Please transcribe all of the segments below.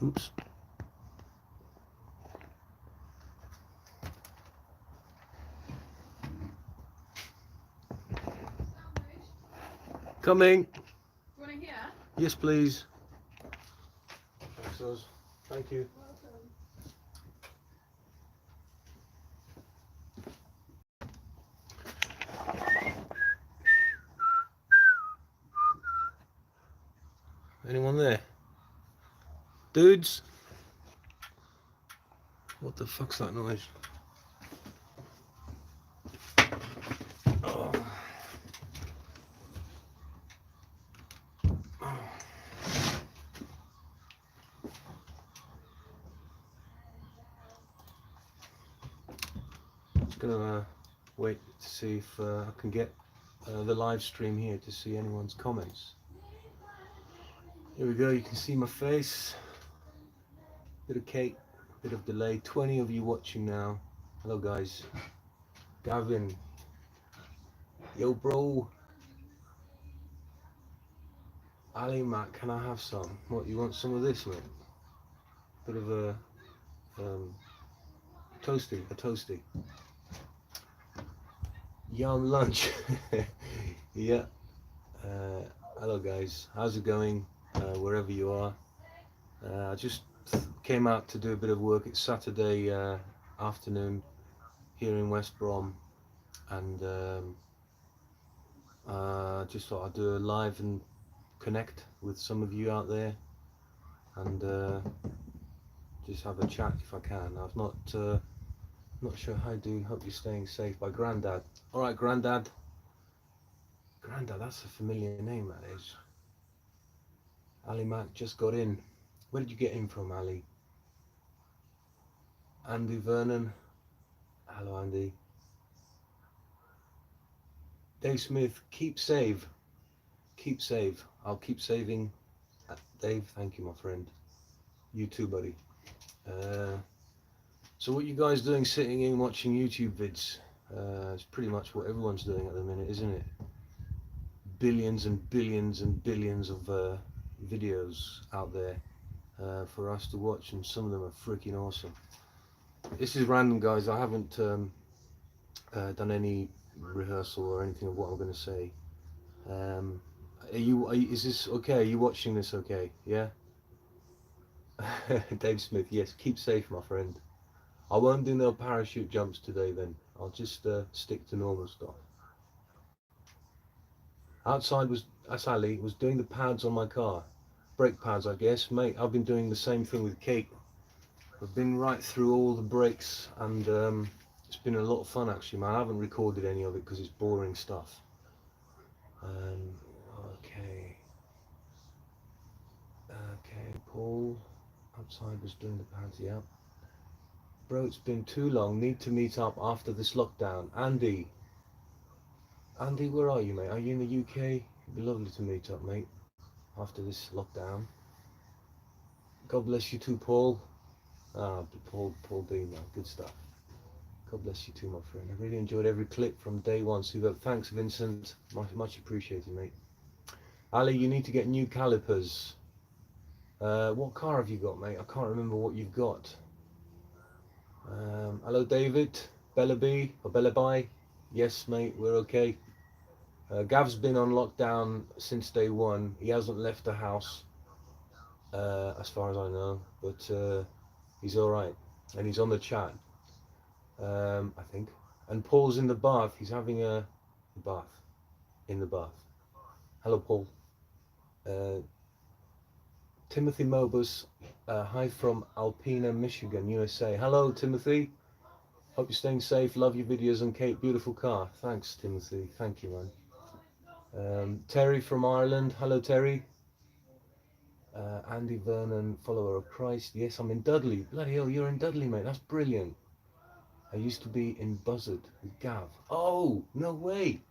Oops. Coming. Do you want to hear? Yes, please. Thanks, thank you. Welcome. Anyone there? Dudes? What the fuck's that noise? Oh. Just gonna wait to see if I can get the live stream here to see anyone's comments. Here we go, you can see my face. Bit of cake, bit of delay. 20 of you watching now. Hello guys. Gavin. Yo bro. Ali Mac, can I have some? What, you want some of this, mate? Bit of a toasty. Yum lunch. Yeah. Hello guys, how's it going? Wherever you are. I just came out to do a bit of work. It's Saturday afternoon here in West Brom, and just thought I'd do a live and connect with some of you out there, and just have a chat if I can. I've not sure how to do. Hope you're staying safe. By Grandad. All right, Grandad. Grandad, that's a familiar name. That is. Ali Mac just got in. Where did you get in from, Ali? Andy Vernon. Hello, Andy. Dave Smith, keep save. Keep save. I'll keep saving. Dave, thank you, my friend. You too, buddy. So what you guys doing sitting in watching YouTube vids? It's pretty much what everyone's doing at the minute, isn't it? Billions and billions and billions of videos out there for us to watch, and some of them are freaking awesome. This is random, guys. I haven't done any rehearsal or anything of what I'm going to say. Is this okay? Are you watching this okay? Yeah? Dave Smith, yes, keep safe, my friend. I won't do no parachute jumps today then. I'll just stick to normal stuff. Outside that's Ali, was doing the pads on my car. Brake pads, I guess. Mate, I've been doing the same thing with Kate. I've been right through all the brakes, and it's been a lot of fun actually, man. I haven't recorded any of it because it's boring stuff. Okay, Paul, outside was doing the pads, yeah. Bro, it's been too long, need to meet up after this lockdown. Andy, where are you, mate? Are you in the UK? It'd be lovely to meet up, mate, after this lockdown. God bless you too, Paul. Paul D, man, good stuff. God bless you too, my friend. I really enjoyed every clip from day one. So thanks, Vincent. Much appreciated, mate. Ali, you need to get new calipers. What car have you got, mate? I can't remember what you've got. Hello, David. Bellaby or Bellaby. Yes, mate, we're okay. Gav's been on lockdown since day one. He hasn't left the house, as far as I know, but he's all right, and he's on the chat. I think. And Paul's in the bath. He's having a bath. In the bath. Hello, Paul. Timothy Mobus. Hi from Alpena, Michigan, USA. Hello, Timothy. Hope you're staying safe. Love your videos and Kate. Beautiful car. Thanks, Timothy. Thank you, man. Terry from Ireland. Hello, Terry. Andy Vernon, follower of Christ. Yes, I'm in Dudley. Bloody hell, you're in Dudley, mate. That's brilliant. I used to be in Buzzard with Gav. Oh, no way.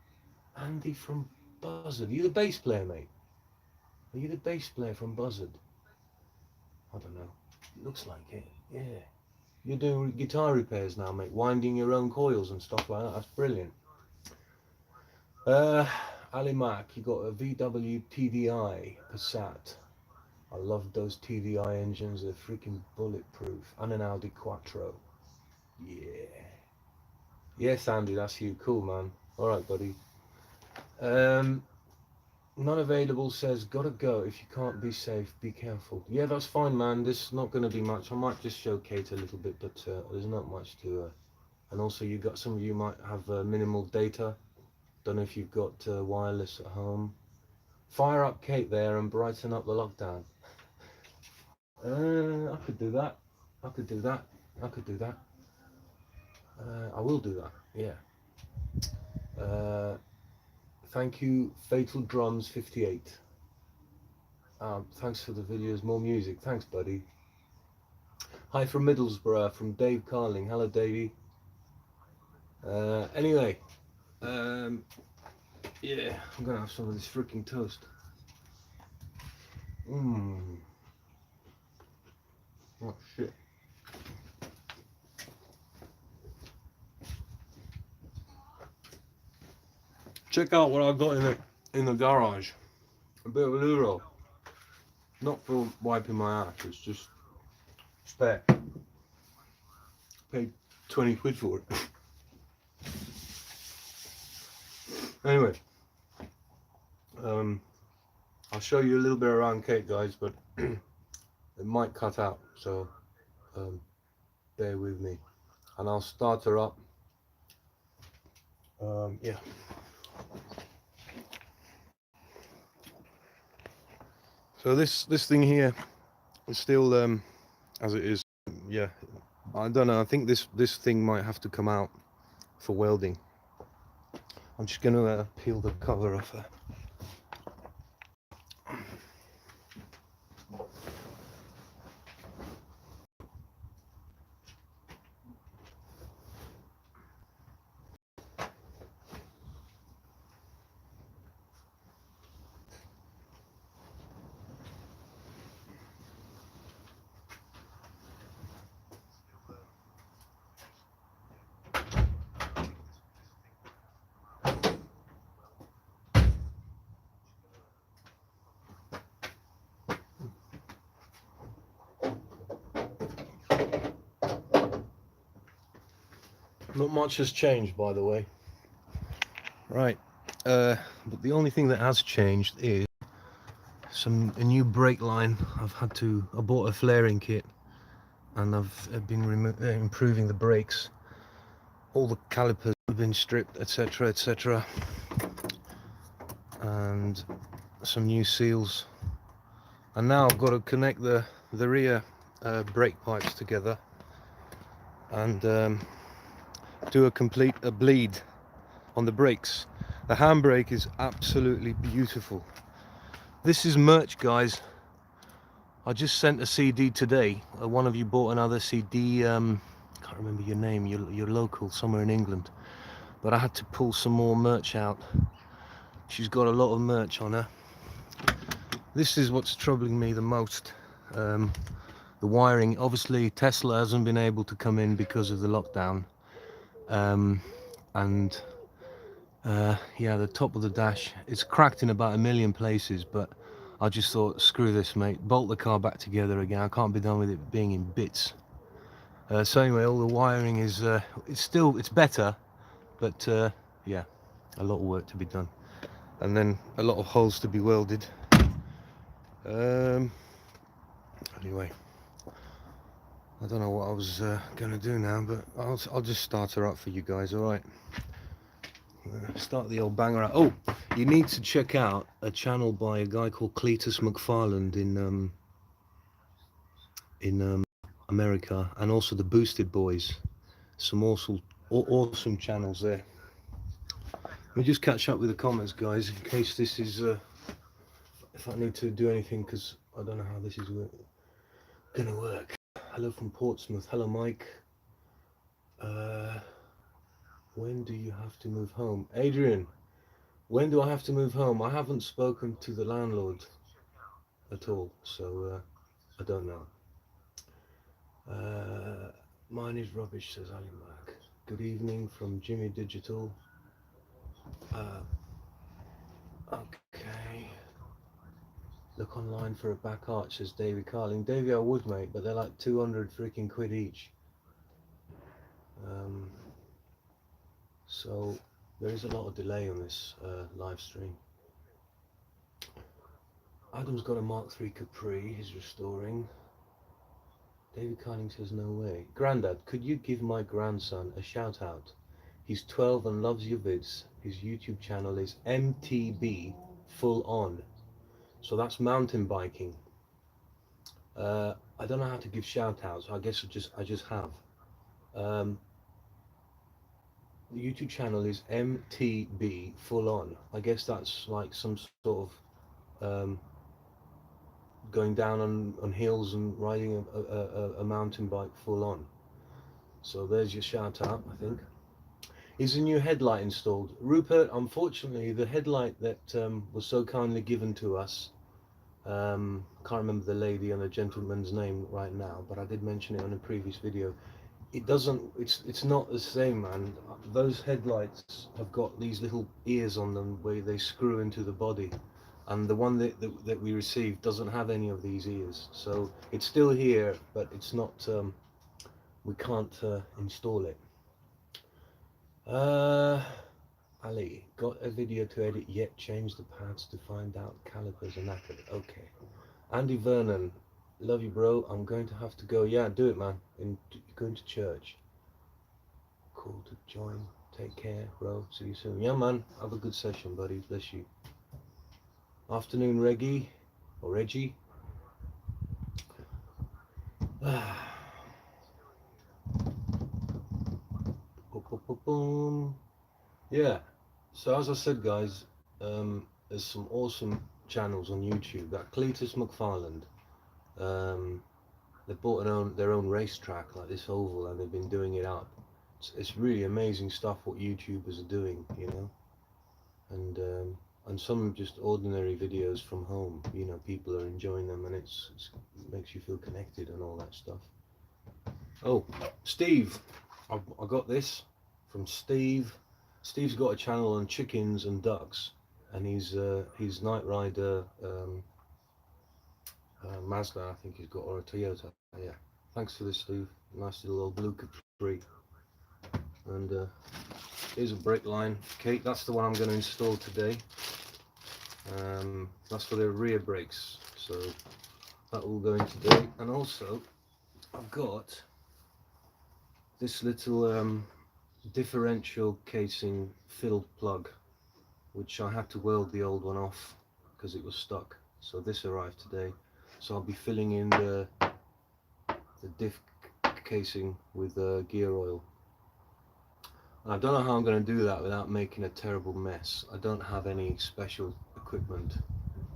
Andy from Buzzard. Are you the bass player, mate? Are you the bass player from Buzzard? I don't know. It looks like it. Yeah. You're doing guitar repairs now, mate. Winding your own coils and stuff like that. That's brilliant. Ali Mac, you got a VW TDI Passat. I love those TDI engines, they're freaking bulletproof. And an Audi Quattro. Yeah. Yes, Andy, that's you. Cool, man. Alright, buddy. Not available says, gotta go. If you can't be safe, be careful. Yeah, that's fine, man. This is not gonna be much. I might just show Kate a little bit, but there's not much to... and also, you got some of you might have minimal data. Don't know if you've got wireless at home. Fire up Kate there and brighten up the lockdown. I could do that. I could do that. I could do that. I will do that. Yeah. Thank you, Fatal Drums 58. Thanks for the videos. More music. Thanks, buddy. Hi from Middlesbrough, from Dave Carling. Hello, Davey. Anyway, yeah, I'm gonna have some of this freaking toast. Oh shit. Check out what I got in the garage. A bit of a loo. Not for wiping my ass. It's just spare. Paid 20 quid for it. Anyway, I'll show you a little bit around Kate, guys, but it might cut out, so bear with me. And I'll start her up. Yeah. So this thing here is still as it is. Yeah, I don't know. I think this thing might have to come out for welding. I'm just gonna peel the cover off her. Not much has changed, by the way. Right, but the only thing that has changed is a new brake line. I bought a flaring kit, and I've been improving the brakes. All the calipers have been stripped, etc., etc., and some new seals. And now I've got to connect the rear brake pipes together and do a bleed on the brakes. The handbrake is absolutely beautiful. This is merch, guys. I just sent a CD today. One of you bought another CD. Can't remember your name. You're local, somewhere in England. But I had to pull some more merch out. She's got a lot of merch on her. This is what's troubling me the most. The wiring. Obviously, Tesla hasn't been able to come in because of the lockdown. Yeah, the top of the dash, it's cracked in about 1 million places, but I just thought, screw this, mate, bolt the car back together again. I can't be done with it being in bits. So anyway, all the wiring is it's better, but yeah, a lot of work to be done, and then a lot of holes to be welded. Anyway, I don't know what I was gonna do now, but I'll just start her up for you guys. All right. Start the old banger out. Oh, you need to check out a channel by a guy called Cletus McFarland in America, and also the Boosted Boys. Some awesome channels there. Let me just catch up with the comments, guys, in case this is if I need to do anything, because I don't know how this is gonna work. Hello from Portsmouth. Hello, Mike. When do you have to move home, Adrian? When do I have to move home? I haven't spoken to the landlord at all, so I don't know. Mine is rubbish, says Ali Mac. Good evening from Jimmy Digital. Okay. Look online for a back arch, says Davey Carling. Davey, I would, mate, but they're like 200 freaking quid each. So there is a lot of delay on this live stream. Adam's got a Mark III Capri, he's restoring. David Carling says no way. Grandad, could you give my grandson a shout out? He's 12 and loves your vids. His YouTube channel is MTB Full On. So that's mountain biking. I don't know how to give shout outs. I guess I just have. The YouTube channel is MTB Full On. I guess that's like some sort of going down on hills and riding a mountain bike full on. So there's your shout out, I think. Is a new headlight installed? Rupert, unfortunately, the headlight that was so kindly given to us, can't remember the lady and the gentleman's name right now, but I did mention it on a previous video. It doesn't, it's not the same, man. Those headlights have got these little ears on them where they screw into the body. And the one that we received doesn't have any of these ears. So it's still here, but it's not, we can't install it. Ali, got a video to edit yet? Change the pads to find out calipers are knackered. Okay. Andy Vernon, love you, bro. I'm going to have to go. Yeah, do it, man. Going to church. Cool to join. Take care, bro. See you soon. Yeah, man. Have a good session, buddy. Bless you. Afternoon, Reggie. Or Reggie. Boom. Yeah, so as I said, guys, there's some awesome channels on YouTube. That Cletus McFarland, they bought their own racetrack, like this oval, and they've been doing it up. It's really amazing stuff what YouTubers are doing, you know, and some just ordinary videos from home, you know, people are enjoying them, and it makes you feel connected and all that stuff. Oh, Steve, I got this from Steve. Steve's got a channel on chickens and ducks, and he's Night Rider Mazda, I think he's got, or a Toyota. Yeah, thanks for this, Steve. Nice little old blue Capri. And here's a brake line. Kate, that's the one I'm going to install today. That's for the rear brakes, so that will go in today. And also, I've got this little differential casing fill plug, which I had to weld the old one off because it was stuck. So this arrived today. So I'll be filling in the diff casing with gear oil. And I don't know how I'm going to do that without making a terrible mess. I don't have any special equipment,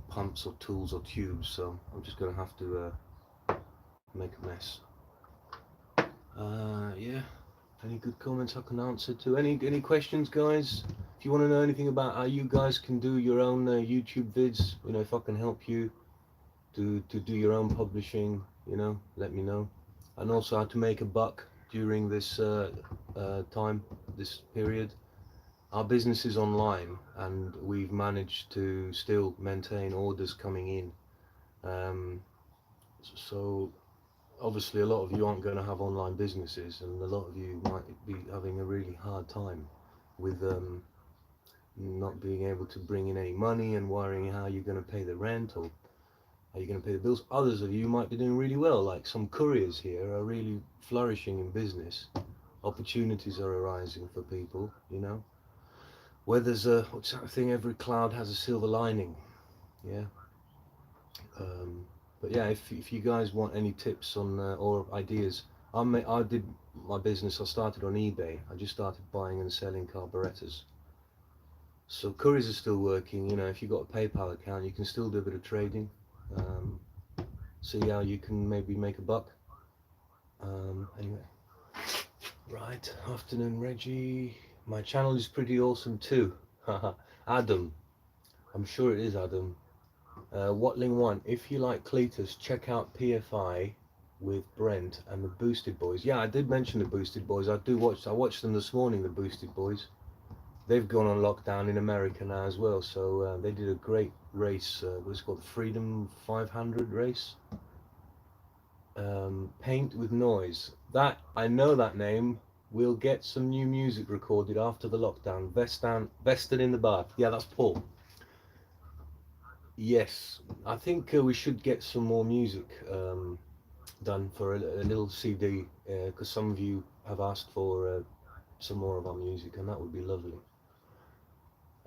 pumps or tools or tubes, so I'm just going to have to make a mess. Yeah. Any good comments I can answer to? Any questions, guys? If you want to know anything about how you guys can do your own YouTube vids, you know, if I can help you to do your own publishing, you know, let me know. And also how to make a buck during this this period. Our business is online, and we've managed to still maintain orders coming in. So obviously a lot of you aren't going to have online businesses, and a lot of you might be having a really hard time with not being able to bring in any money and worrying how you're going to pay the rent or how you're going to pay the bills. Others of you might be doing really well, like some couriers here are really flourishing in business. Opportunities are arising for people, you know. Where there's a, what's that thing, every cloud has a silver lining, yeah. But yeah, if you guys want any tips on or ideas, I did my business. I started on eBay. I just started buying and selling carburetors. So couriers are still working. You know, if you've got a PayPal account, you can still do a bit of trading. See how you can maybe make a buck. Anyway, right. Afternoon, Reggie. My channel is pretty awesome too. Adam, I'm sure it is Adam. Watling 1, if you like Cletus, check out PFI with Brent and the Boosted Boys. Yeah, I did mention the Boosted Boys. I watched them this morning, the Boosted Boys. they've gone on lockdown in America now as well. So they did a great race. What's it called, the Freedom 500 race. Paint with Noise. That I know that name. We'll get some new music recorded after the lockdown. Vested in the bath. Yeah, that's Paul. Yes, I think we should get some more music done for a little CD because some of you have asked for some more of our music, and that would be lovely.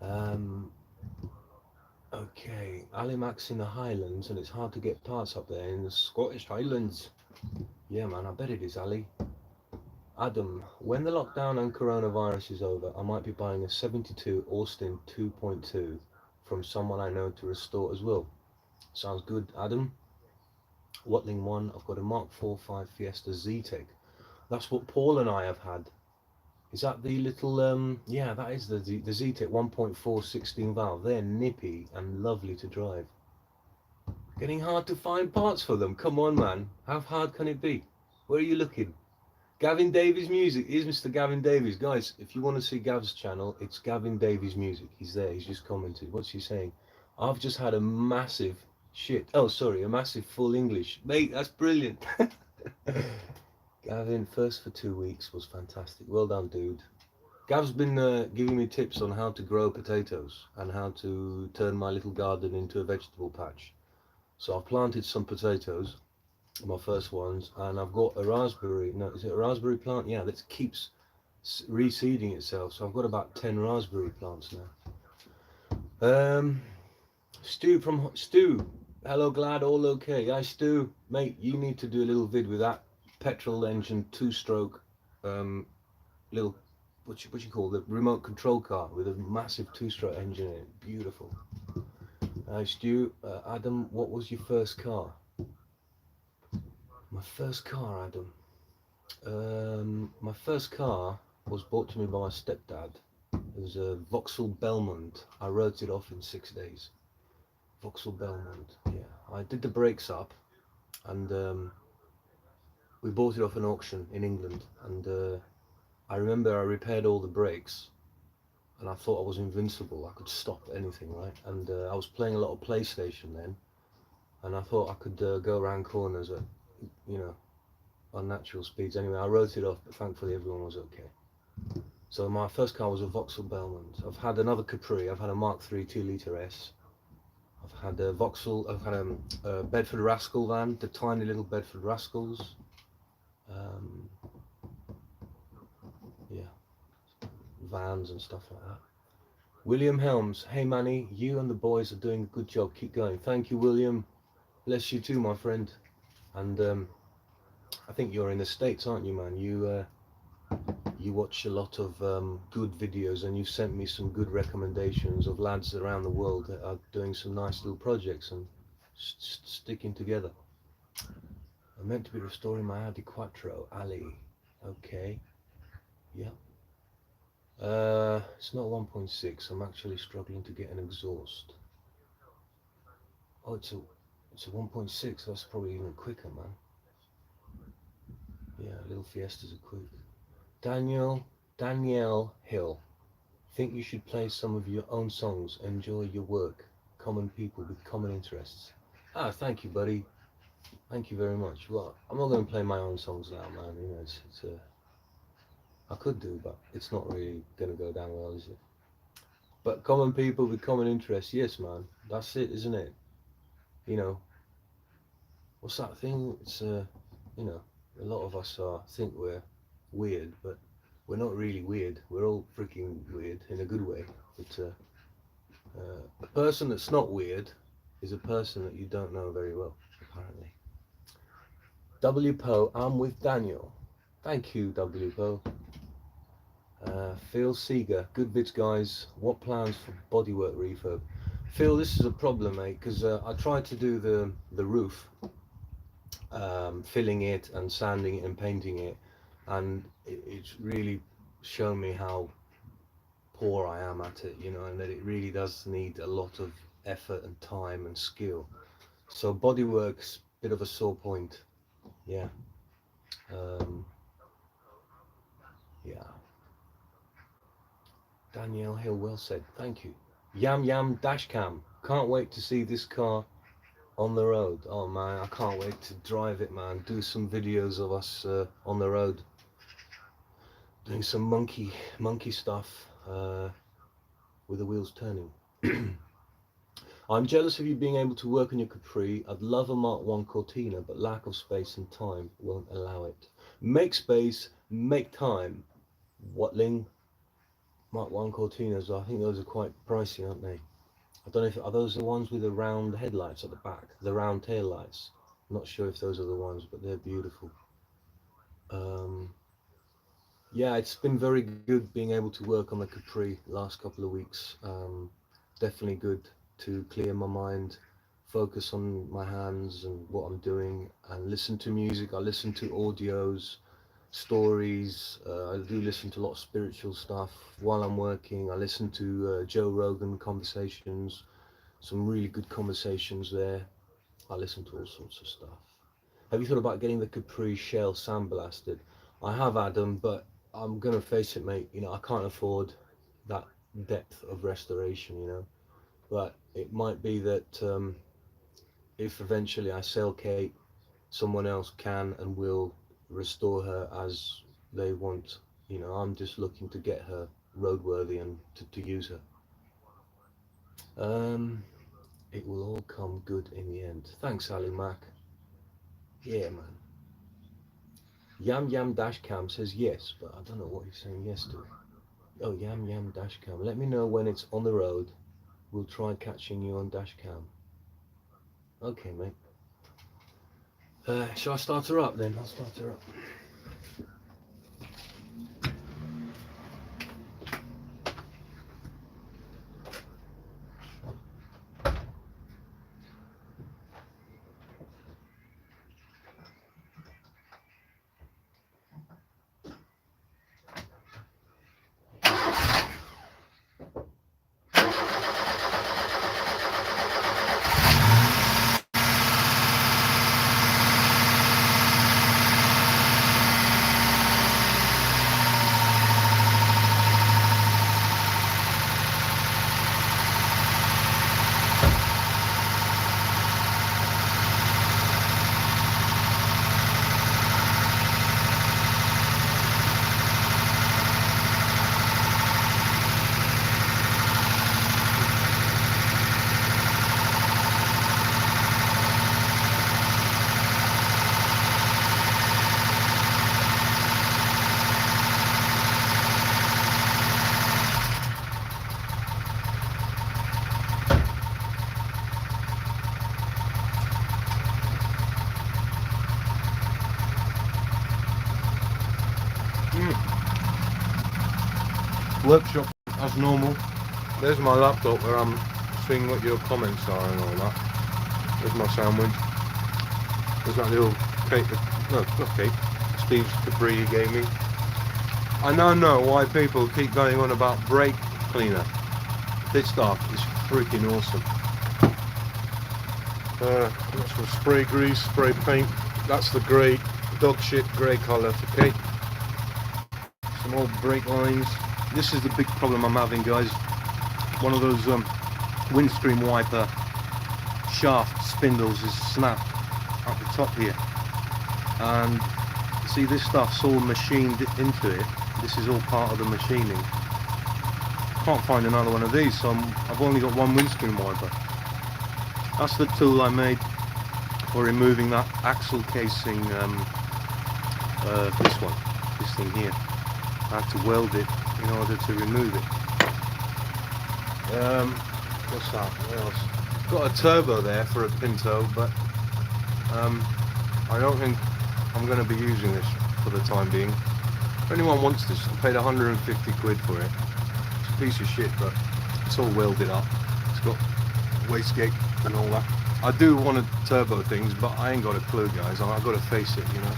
Um, okay, Ali Mac's in the Highlands, and it's hard to get parts up there in the Scottish Highlands. Yeah, man, I bet it is, Ali. Adam, when the lockdown and coronavirus is over, I might be buying a 72 Austin 2.2 from someone I know to restore as well. Sounds good, Adam. Watling 1, I've got a Mark 45 Fiesta Z-Tech. That's what Paul and I have had. Is that the little, yeah, that is the Z-Tech 1.4 16 valve. They're nippy and lovely to drive. Getting hard to find parts for them. Come on, man. How hard can it be? Where are you looking? Gavin Davies Music. Here's Mr. Gavin Davies. Guys, if you want to see Gav's channel, it's Gavin Davies Music. He's there. He's just commented. What's he saying? I've just had a massive shit. Oh, sorry, a massive full English. Mate, that's brilliant. Gavin, first for 2 weeks was fantastic. Well done, dude. Gav's been giving me tips on how to grow potatoes and how to turn my little garden into a vegetable patch. So I've planted some potatoes, my first ones, and I've got a raspberry. No, is it a raspberry plant? Yeah, that keeps reseeding itself. So I've got about 10 raspberry plants now. Stu. Hello, Glad, all okay? Yeah, Stu, mate, you need to do a little vid with that petrol engine two-stroke little what you call the remote control car with a massive two-stroke engine in it. Beautiful. Stu, Adam, what was your first car? My first car, Adam. My first car was bought to me by my stepdad. It was a Vauxhall Belmont. I wrote it off in 6 days. Vauxhall Belmont. Yeah, I did the brakes up, and we bought it off an auction in England. And I remember I repaired all the brakes, and I thought I was invincible. I could stop anything, right? And I was playing a lot of PlayStation then, and I thought I could go around corners at, you know, unnatural speeds. Anyway, I wrote it off, but thankfully everyone was okay. So my first car was a Vauxhall Belmont. I've had another Capri. I've had a Mark III 2-litre S. I've had a Vauxhall. I've had a Bedford Rascal van, the tiny little Bedford Rascals. Yeah, vans and stuff like that. William Helms, hey Manny, you and the boys are doing a good job. Keep going. Thank you, William. Bless you too, my friend. And I think you're in the States, aren't you, man? You watch a lot of good videos, and you've sent me some good recommendations of lads around the world that are doing some nice little projects and sticking together. I'm meant to be restoring my Audi Quattro, Ali. Okay. Yeah. It's not 1.6. I'm actually struggling to get an exhaust. Oh, it's a 1.6. That's probably even quicker, man. Yeah, little Fiestas are quick. Danielle Hill. Think you should play some of your own songs. Enjoy your work. Common people with common interests. Ah, thank you, buddy. Thank you very much. Well, I'm not going to play my own songs now, man. You know, I could do, but it's not really going to go down well, is it? But common people with common interests, yes, man. That's it, isn't it? You know, what's that thing? It's you know, a lot of us think we're weird, but we're not really weird. We're all freaking weird in a good way. But a person that's not weird is a person that you don't know very well, apparently. W. Poe, I'm with Daniel. Thank you, W. Poe. Phil Seeger, good bits, guys. What plans for bodywork refurb? Phil, this is a problem, mate, because I tried to do the roof, filling it and sanding it and painting it, and it's really shown me how poor I am at it, you know, and that it really does need a lot of effort and time and skill. So bodywork's a bit of a sore point. Yeah. Yeah. Danielle Hill, well said. Thank you. Yam Yam Dashcam. Can't wait to see this car on the road. Oh man, I can't wait to drive it, man. Do some videos of us on the road, doing some monkey stuff with the wheels turning. I'm jealous of you being able to work on your Capri. I'd love a Mark 1 Cortina, but lack of space and time won't allow it. Make space, make time. Watling, Mark 1 Cortinas, I think those are quite pricey, aren't they? I don't know if, are those the ones with the round headlights at the back? The round tail lights? I'm not sure if those are the ones, but they're beautiful. Yeah, it's been very good being able to work on the Capri last couple of weeks. Definitely good to clear my mind, focus on my hands and what I'm doing, and listen to music. I listen to audios, stories. I do listen to a lot of spiritual stuff while I'm working. I listen to Joe Rogan conversations, some really good conversations there. I listen to all sorts of stuff. Have you thought about getting the Capri shell sandblasted? I have, Adam, but I'm gonna face it, mate. You know, I can't afford that depth of restoration, you know. But it might be that if eventually I sell Kate, someone else can and will restore her as they want. You know, I'm just looking to get her roadworthy and to use her. It will all come good in the end. Thanks, Ali Mac. Yeah, man. Yam Yam Dashcam says yes, but I don't know what he's saying yes to. Oh, Yam Yam Dashcam. Let me know when it's on the road. We'll try catching you on Dashcam. Okay, mate. Shall I start her up then? I'll start her up. Workshop as normal. There's my laptop where I'm seeing what your comments are and all that. There's my sandwich. There's that little cake, no, not cake, Steve's Capri he gave me. I now know why people keep going on about brake cleaner. This stuff is freaking awesome. Got some spray grease, spray paint. That's the grey, dog shit grey colour for Kate. Some old brake lines. This is the big problem I'm having, guys. One of those windscreen wiper shaft spindles is snapped at the top here, and see, this stuff's all machined into it. This is all part of the machining. Can't find another one of these, so I've only got one windscreen wiper. That's the tool I made for removing that axle casing. This thing here. I had to weld it in order to remove it. What's that? What else? Got a turbo there for a Pinto, but I don't think I'm going to be using this for the time being. If anyone wants this, I paid 150 quid for it. It's a piece of shit, but it's all welded up. It's got wastegate and all that. I do want to turbo things, but I ain't got a clue, guys. I've got to face it, you know.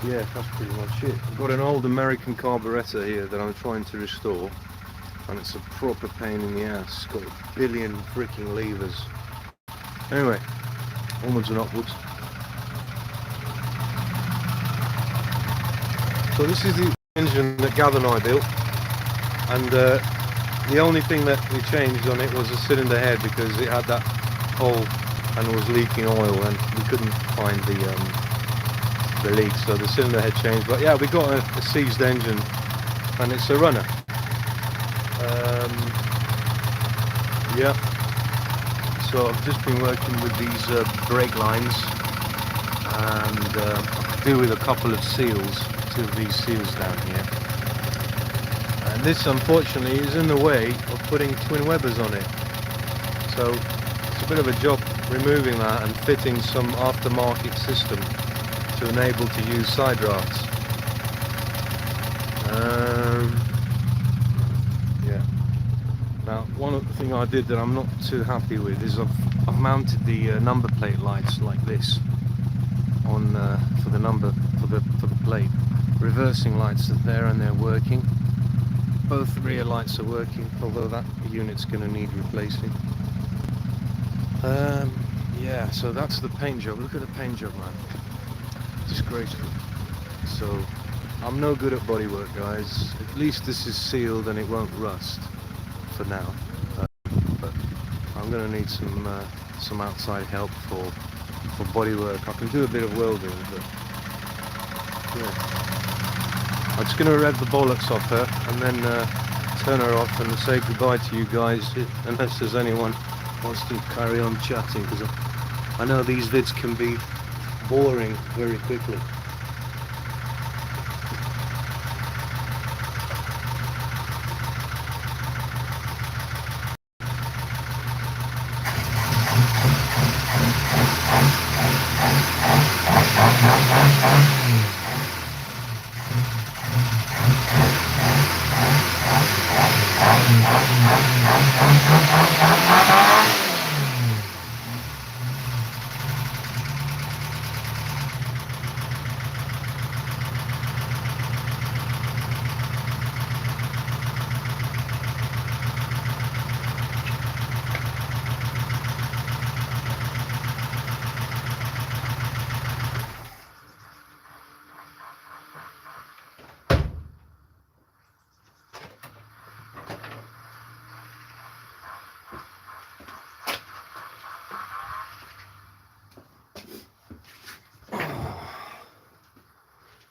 Yeah, that's pretty much it. I've got an old American carburettor here that I'm trying to restore, and it's a proper pain in the ass. It's got a billion freaking levers. Anyway, onwards and upwards. So this is the engine engine that Gav and I built, and the only thing that we changed on it was the cylinder head, because it had that hole and was leaking oil, and we couldn't find the leak, so the cylinder head changed. But yeah, we got a seized engine, and it's a runner. Yeah, so I've just been working with these brake lines, and I could do with a couple of seals, 2 of these seals down here. And this unfortunately is in the way of putting twin Webbers on it, so it's a bit of a job removing that and fitting some aftermarket system to enable to use side rafts. Yeah. Now, one of the things I did that I'm not too happy with is I've mounted the number plate lights like this on for the plate. Reversing lights are there and they're working. Both rear lights are working, although that unit's going to need replacing. Yeah, so that's the paint job. Look at the paint job, man. Disgraceful. So I'm no good at bodywork, guys. At least this is sealed and it won't rust for now. But I'm going to need some outside help for bodywork. I can do a bit of welding, but yeah. I'm just going to rev the bollocks off her and then turn her off and say goodbye to you guys, unless there's anyone wants to carry on chatting, because I know these vids can be boring very quickly.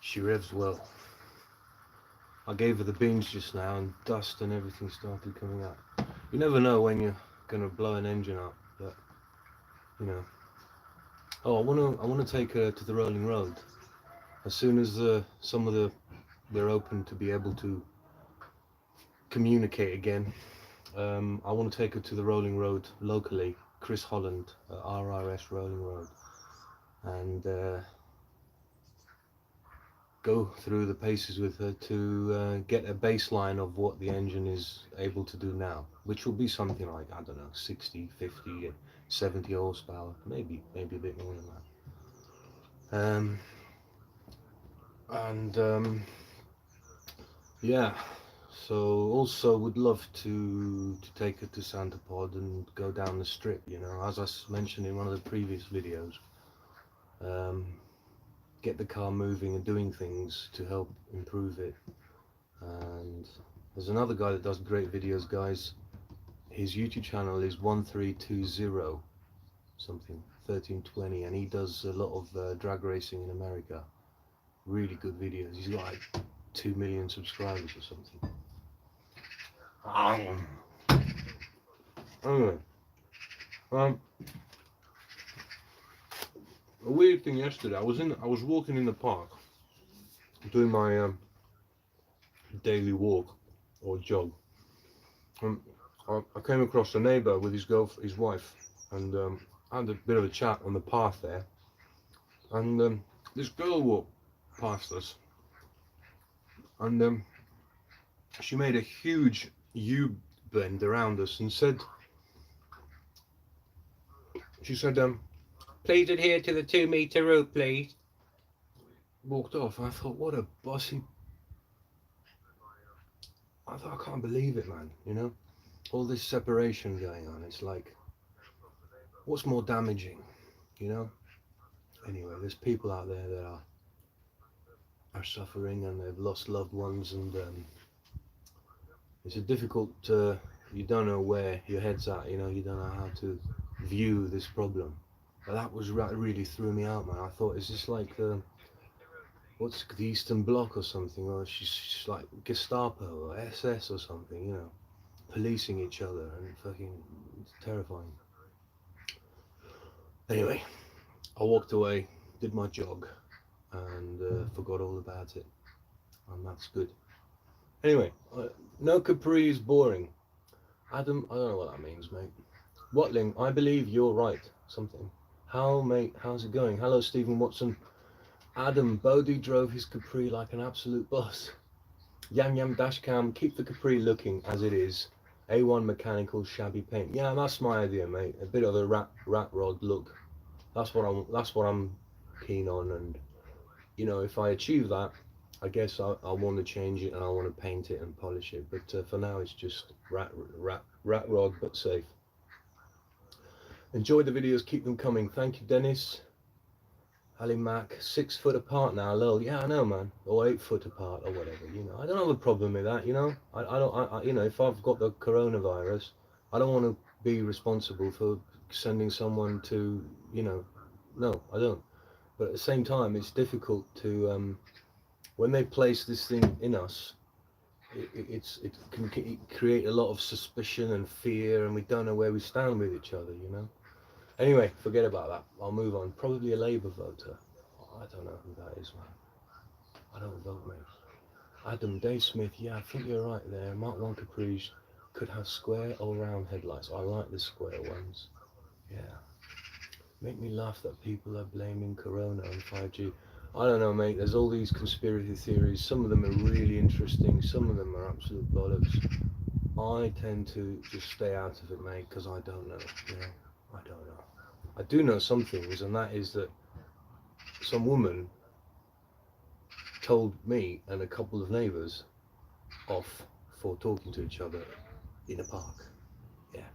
She revs well. I gave her the beans just now and dust and everything started coming out. You never know when you're gonna blow an engine up, but you know. Oh, I wanna take her to the rolling road. As soon as they're open to be able to communicate again. I want to take her to the rolling road locally, Chris Holland, RRS Rolling Road, and go through the paces with her to get a baseline of what the engine is able to do now, which will be something like, I don't know, 60, 50, 70 horsepower, maybe a bit more than that. Yeah, so also would love to take her to Santa Pod and go down the strip, you know, as I mentioned in one of the previous videos. Get the car moving and doing things to help improve it. And there's another guy that does great videos, guys. His YouTube channel is 1320 something 1320, and he does a lot of drag racing in America. Really good videos. He's got like 2 million subscribers or something. Anyway, a weird thing yesterday. I was walking in the park, doing my daily walk or jog. I came across a neighbour with his wife, and I had a bit of a chat on the path there. And this girl walked past us, and she made a huge U-bend around us and said, "Please adhere to the 2-meter rule, please." Walked off, and I thought, what a bossy. I thought, I can't believe it, man. You know, all this separation going on. It's like, what's more damaging? You know. Anyway, there's people out there that are are suffering and they've lost loved ones, and it's a difficult. You don't know where your head's at. You know, you don't know how to view this problem. But that was really threw me out, man. I thought, is this like what's the Eastern Bloc or something, or she's like Gestapo or SS or something? You know, policing each other and fucking it's terrifying. Anyway, I walked away, did my jog, and forgot all about it, and that's good. Anyway, no Capri is boring. Adam, I don't know what that means, mate. Watling, I believe you're right. Something. How, mate? How's it going? Hello, Stephen Watson. Adam, Bodhi drove his Capri like an absolute boss. Yam Yam Dashcam, keep the Capri looking as it is. A1 mechanical shabby paint. Yeah, that's my idea, mate. A bit of a rat rod look. That's what I'm keen on, and you know, if I achieve that, I guess I want to change it and I want to paint it and polish it. But for now, it's just rat rod, but safe. Enjoy the videos, keep them coming. Thank you, Dennis. Ali Mac, 6 foot apart now, lol. Yeah, I know, man. Or 8 foot apart, or whatever. You know, I don't have a problem with that. You know, I don't. You know, if I've got the coronavirus, I don't want to be responsible for sending someone to. You know, no, I don't. But at the same time, it's difficult to when they place this thing in us. It can create a lot of suspicion and fear, and we don't know where we stand with each other. You know. Anyway, forget about that. I'll move on. Probably a Labour voter. I don't know who that is, man. I don't vote, mate. Adam, Dave Smith, yeah, I think you're right there. Mark 1 Caprice could have square or round headlights. I like the square ones. Yeah. Make me laugh that people are blaming Corona on 5G. I don't know, mate. There's all these conspiracy theories. Some of them are really interesting. Some of them are absolute bollocks. I tend to just stay out of it, mate, because I don't know. You know, I don't know. I do know some things, and that is that some woman told me and a couple of neighbours off for talking to each other in a park. Yeah.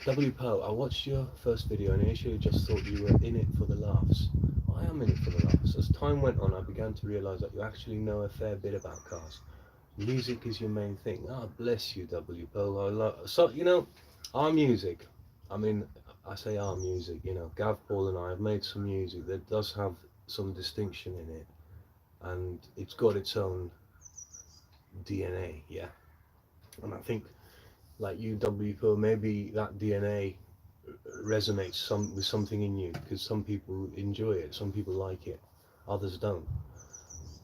W Poe, I watched your first video and initially just thought you were in it for the laughs. I am in it for the laughs. As time went on, I began to realise that you actually know a fair bit about cars. Music is your main thing. Ah, bless you, W Poe. I love so you know, our music. I mean, I say our music. You know, Gav, Paul, and I have made some music that does have some distinction in it, and it's got its own DNA. Yeah, and I think like you, W Poe, maybe that DNA resonates with something in you because some people enjoy it, some people like it, others don't.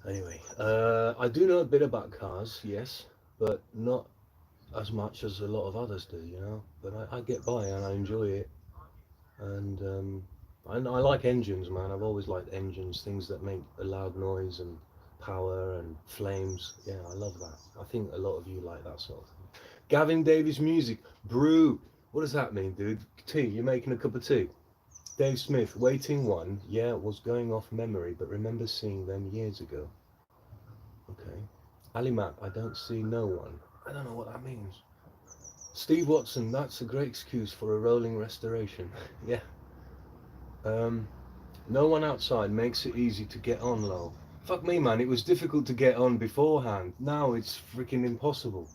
Anyway, I do know a bit about cars, yes, but not as much as a lot of others do, you know. But I get by and I enjoy it, and I like engines, man. I've always liked engines, things that make a loud noise and power and flames. Yeah, I love that. I think a lot of you like that sort of thing. Gavin Davies music, brew. What does that mean, dude? Tea? You're making a cup of tea? Dave Smith, waiting one. Yeah, it was going off memory, but remember seeing them years ago. Okay. Ali Mac, I don't see no one. I don't know what that means. Steve Watson, that's a great excuse for a rolling restoration. Yeah. No one outside makes it easy to get on, lol. Fuck me, man. It was difficult to get on beforehand. Now it's freaking impossible.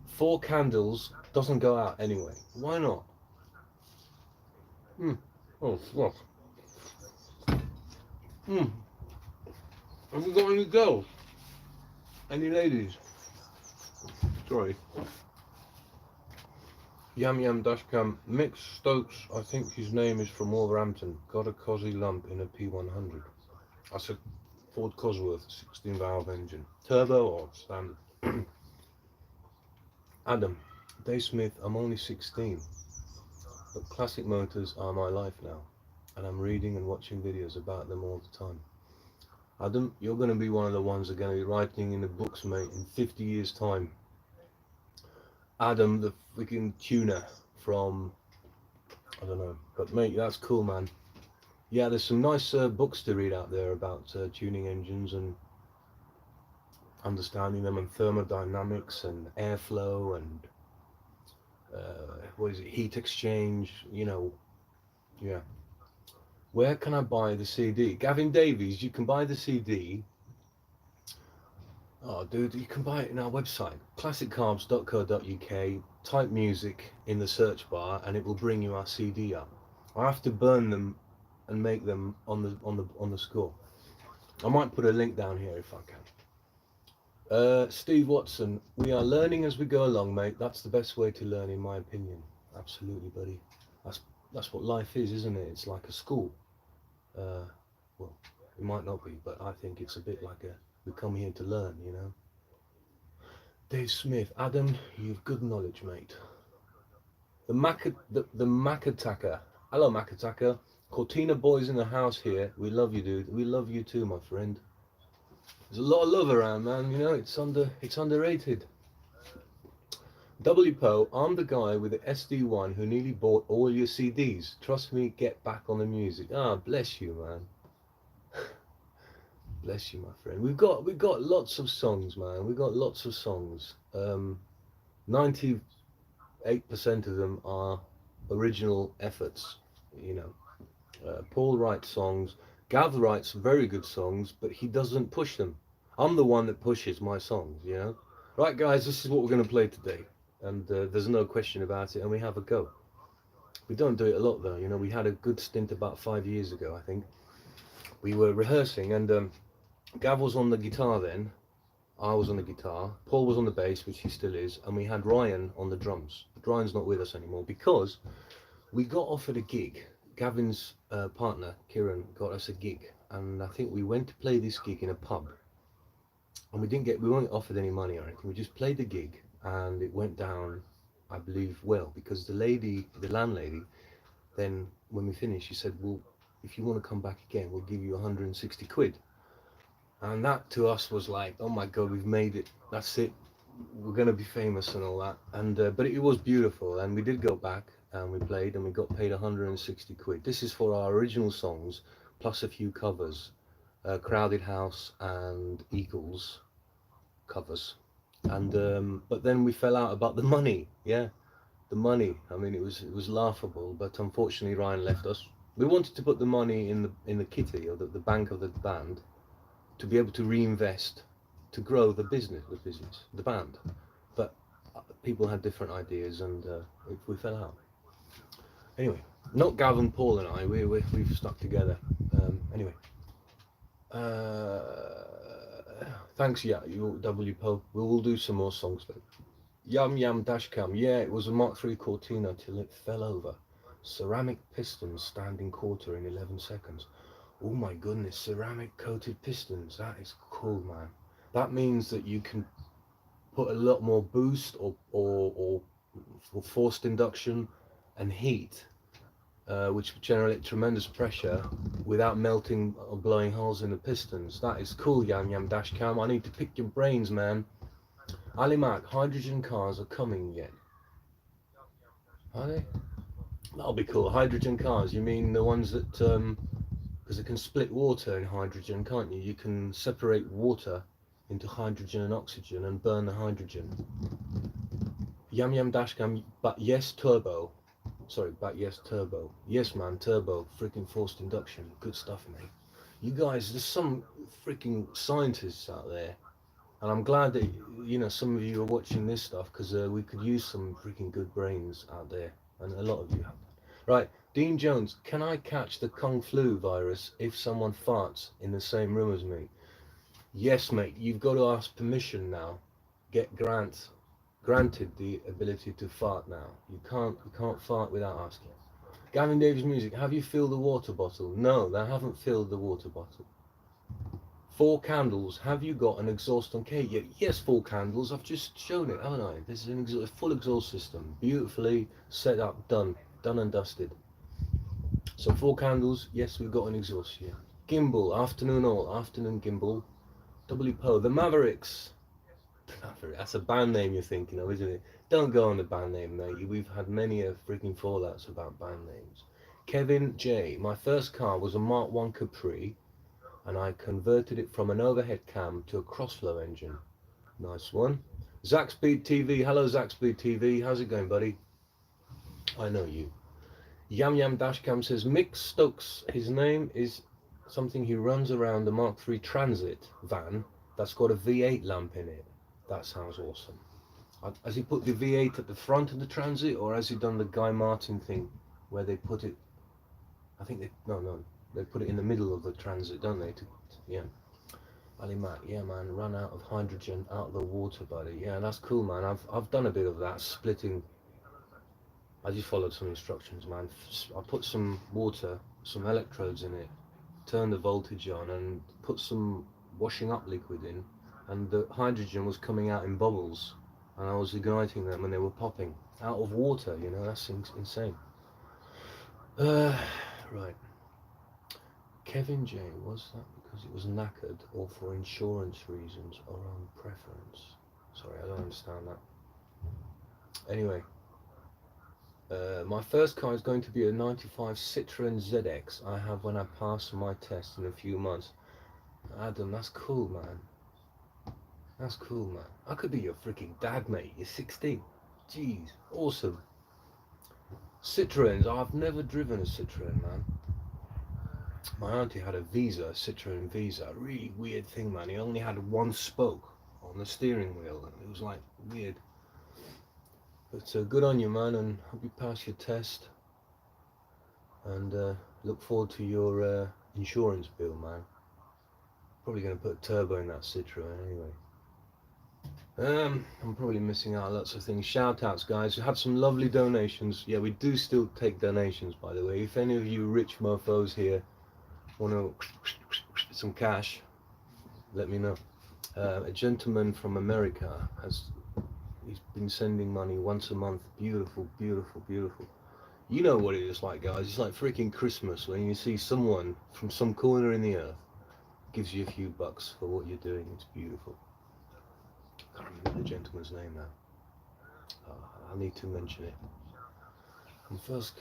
4 candles doesn't go out anyway. Why not? Oh, fuck. Have we got any girls? Any ladies? Sorry. Yam Yam Dashcam. Mick Stokes, I think his name is from Wolverhampton. Got a cosy lump in a P100. That's a Ford Cosworth 16 valve engine. Turbo or standard? Adam. Dave Smith, I'm only 16. But classic motors are my life now. And I'm reading and watching videos about them all the time. Adam, you're going to be one of the ones that are going to be writing in the books, mate, in 50 years' time. Adam, the freaking tuner from, I don't know, but mate, that's cool, man. Yeah, there's some nice books to read out there about tuning engines and understanding them and thermodynamics and airflow and what is it, heat exchange, you know, yeah. Where can I buy the CD? Gavin Davies, you can buy the CD. Oh, dude, you can buy it in our website, classiccarbs.co.uk. Type music in the search bar, and it will bring you our CD up. I have to burn them and make them on the score. I might put a link down here if I can. Steve Watson, we are learning as we go along, mate. That's the best way to learn, in my opinion. Absolutely, buddy. That's that's what life is, isn't it? It's like a school. Uh, well, it might not be, but I think it's a bit like a we come here to learn, you know. Dave Smith, Adam, you've good knowledge, mate. The Makataka. Hello, Makataka. Cortina boys in the house here. We love you, dude. We love you too, my friend. There's a lot of love around, man. You know, it's underrated. W Poe, I'm the guy with the SD1 who nearly bought all your CDs. Trust me, get back on the music. Ah, bless you, man. Bless you, my friend. We've got lots of songs, man. We've got lots of songs. 98% of them are original efforts. You know, Paul writes songs. Gav writes very good songs, but he doesn't push them. I'm the one that pushes my songs. You know, right, guys? This is what we're going to play today, and there's no question about it. And we have a go. We don't do it a lot though. You know, we had a good stint about 5 years ago, I think. We were rehearsing, and Gav was on the guitar then. I was on the guitar. Paul was on the bass, which he still is, and we had Ryan on the drums. But Ryan's not with us anymore because we got offered a gig. Gavin's partner, Kieran, got us a gig, and I think we went to play this gig in a pub, and we weren't offered any money or anything. We just played the gig, and it went down, I believe, well, because the landlady, then when we finished, she said, "Well, if you want to come back again, we'll give you 160 quid." And that to us was like, oh my God, we've made it. That's it. We're going to be famous and all that. And but it was beautiful. And we did go back and we played and we got paid 160 quid. This is for our original songs plus a few covers. Crowded House and Eagles covers. And but then we fell out about the money. Yeah, the money. I mean, it was laughable. But unfortunately, Ryan left us. We wanted to put the money in the kitty or the bank of the band, to be able to reinvest to grow the band. But people had different ideas, and we fell out. Anyway, not Gavin, Paul, and I. We've stuck together. Anyway, uh, thanks, yeah, you W Poe. We will do some more songs then. Yum Yum Dashcam. Yeah, it was a Mark III Cortina till it fell over. Ceramic pistons standing quarter in 11 seconds. Oh my goodness, ceramic coated pistons. That is cool, man. That means that you can put a lot more boost or forced induction and heat, which generate tremendous pressure without melting or blowing holes in the pistons. That is cool, Yam Yam Dashcam. I need to pick your brains, man. Ali Mac, hydrogen cars are coming yet? Are they? That'll be cool. Hydrogen cars, you mean the ones that because it can split water in hydrogen, can't you? You can separate water into hydrogen and oxygen and burn the hydrogen. Yum Yum Dashcam, but yes, turbo. Sorry, but yes, turbo. Yes, man, turbo. Freaking forced induction. Good stuff, mate. You guys, there's some freaking scientists out there, and I'm glad that some of you are watching this stuff because we could use some freaking good brains out there, and a lot of you have. Right, Dean Jones, can I catch the Kung Flu virus if someone farts in the same room as me? Yes, mate, you've got to ask permission now. Get granted the ability to fart now. You can't fart without asking. Gavin Davis Music, have you filled the water bottle? No, they haven't filled the water bottle. 4 candles, have you got an exhaust on Kate yet? Yes, 4 candles, I've just shown it, haven't I? This is a full exhaust system, beautifully set up, done and dusted. So 4 candles, yes, we've got an exhaust here. Gimbal, afternoon all, afternoon Gimbal. W Poe, the Mavericks. That's a band name you're thinking of, isn't it? Don't go on the band name, mate. We've had many a freaking fallouts about band names. Kevin J, my first car was a Mark 1 Capri, and I converted it from an overhead cam to a crossflow engine. Nice one. Zaxpeed TV, hello Zaxpeed TV, how's it going, buddy? I know you. Yam Yam Dashcam says Mick Stokes. His name is something. He runs around the Mark III Transit van that's got a V8 lamp in it. That sounds awesome. Has he put the V8 at the front of the Transit, or has he done the Guy Martin thing where they put it? I think they put it in the middle of the Transit, don't they? Yeah. Ali Mac, yeah man, run out of hydrogen out of the water, buddy. Yeah, that's cool, man. I've done a bit of that, splitting. I just followed some instructions, man. I put some water, some electrodes in it, turned the voltage on, and put some washing up liquid in, and the hydrogen was coming out in bubbles, and I was igniting them, and they were popping out of water. You know, that's insane. Right. Kevin J, was that because it was knackered or for insurance reasons or on preference? Sorry, I don't understand that. Anyway, my first car is going to be a 95 Citroen ZX I have when I pass my test in a few months. Adam, that's cool, man. That's cool, man. I could be your freaking dad, mate. You're 16. Jeez, awesome. Citroens, I've never driven a Citroen, man. My auntie had a Visa, Citroen Visa, a really weird thing, man. He only had one spoke on the steering wheel, and it was like weird. But good on you, man, and hope you pass your test. And look forward to your insurance bill, man. Probably going to put a turbo in that Citroen anyway. I'm probably missing out lots of things. Shout outs, guys. We had some lovely donations. Yeah, we do still take donations, by the way. If any of you rich mofos here want to some cash, let me know. A gentleman from America he's been sending money once a month. Beautiful, beautiful, beautiful. You know what it is like, guys. It's like freaking Christmas when you see someone from some corner in the earth gives you a few bucks for what you're doing. It's beautiful. I can't remember the gentleman's name now. I need to mention it. And first,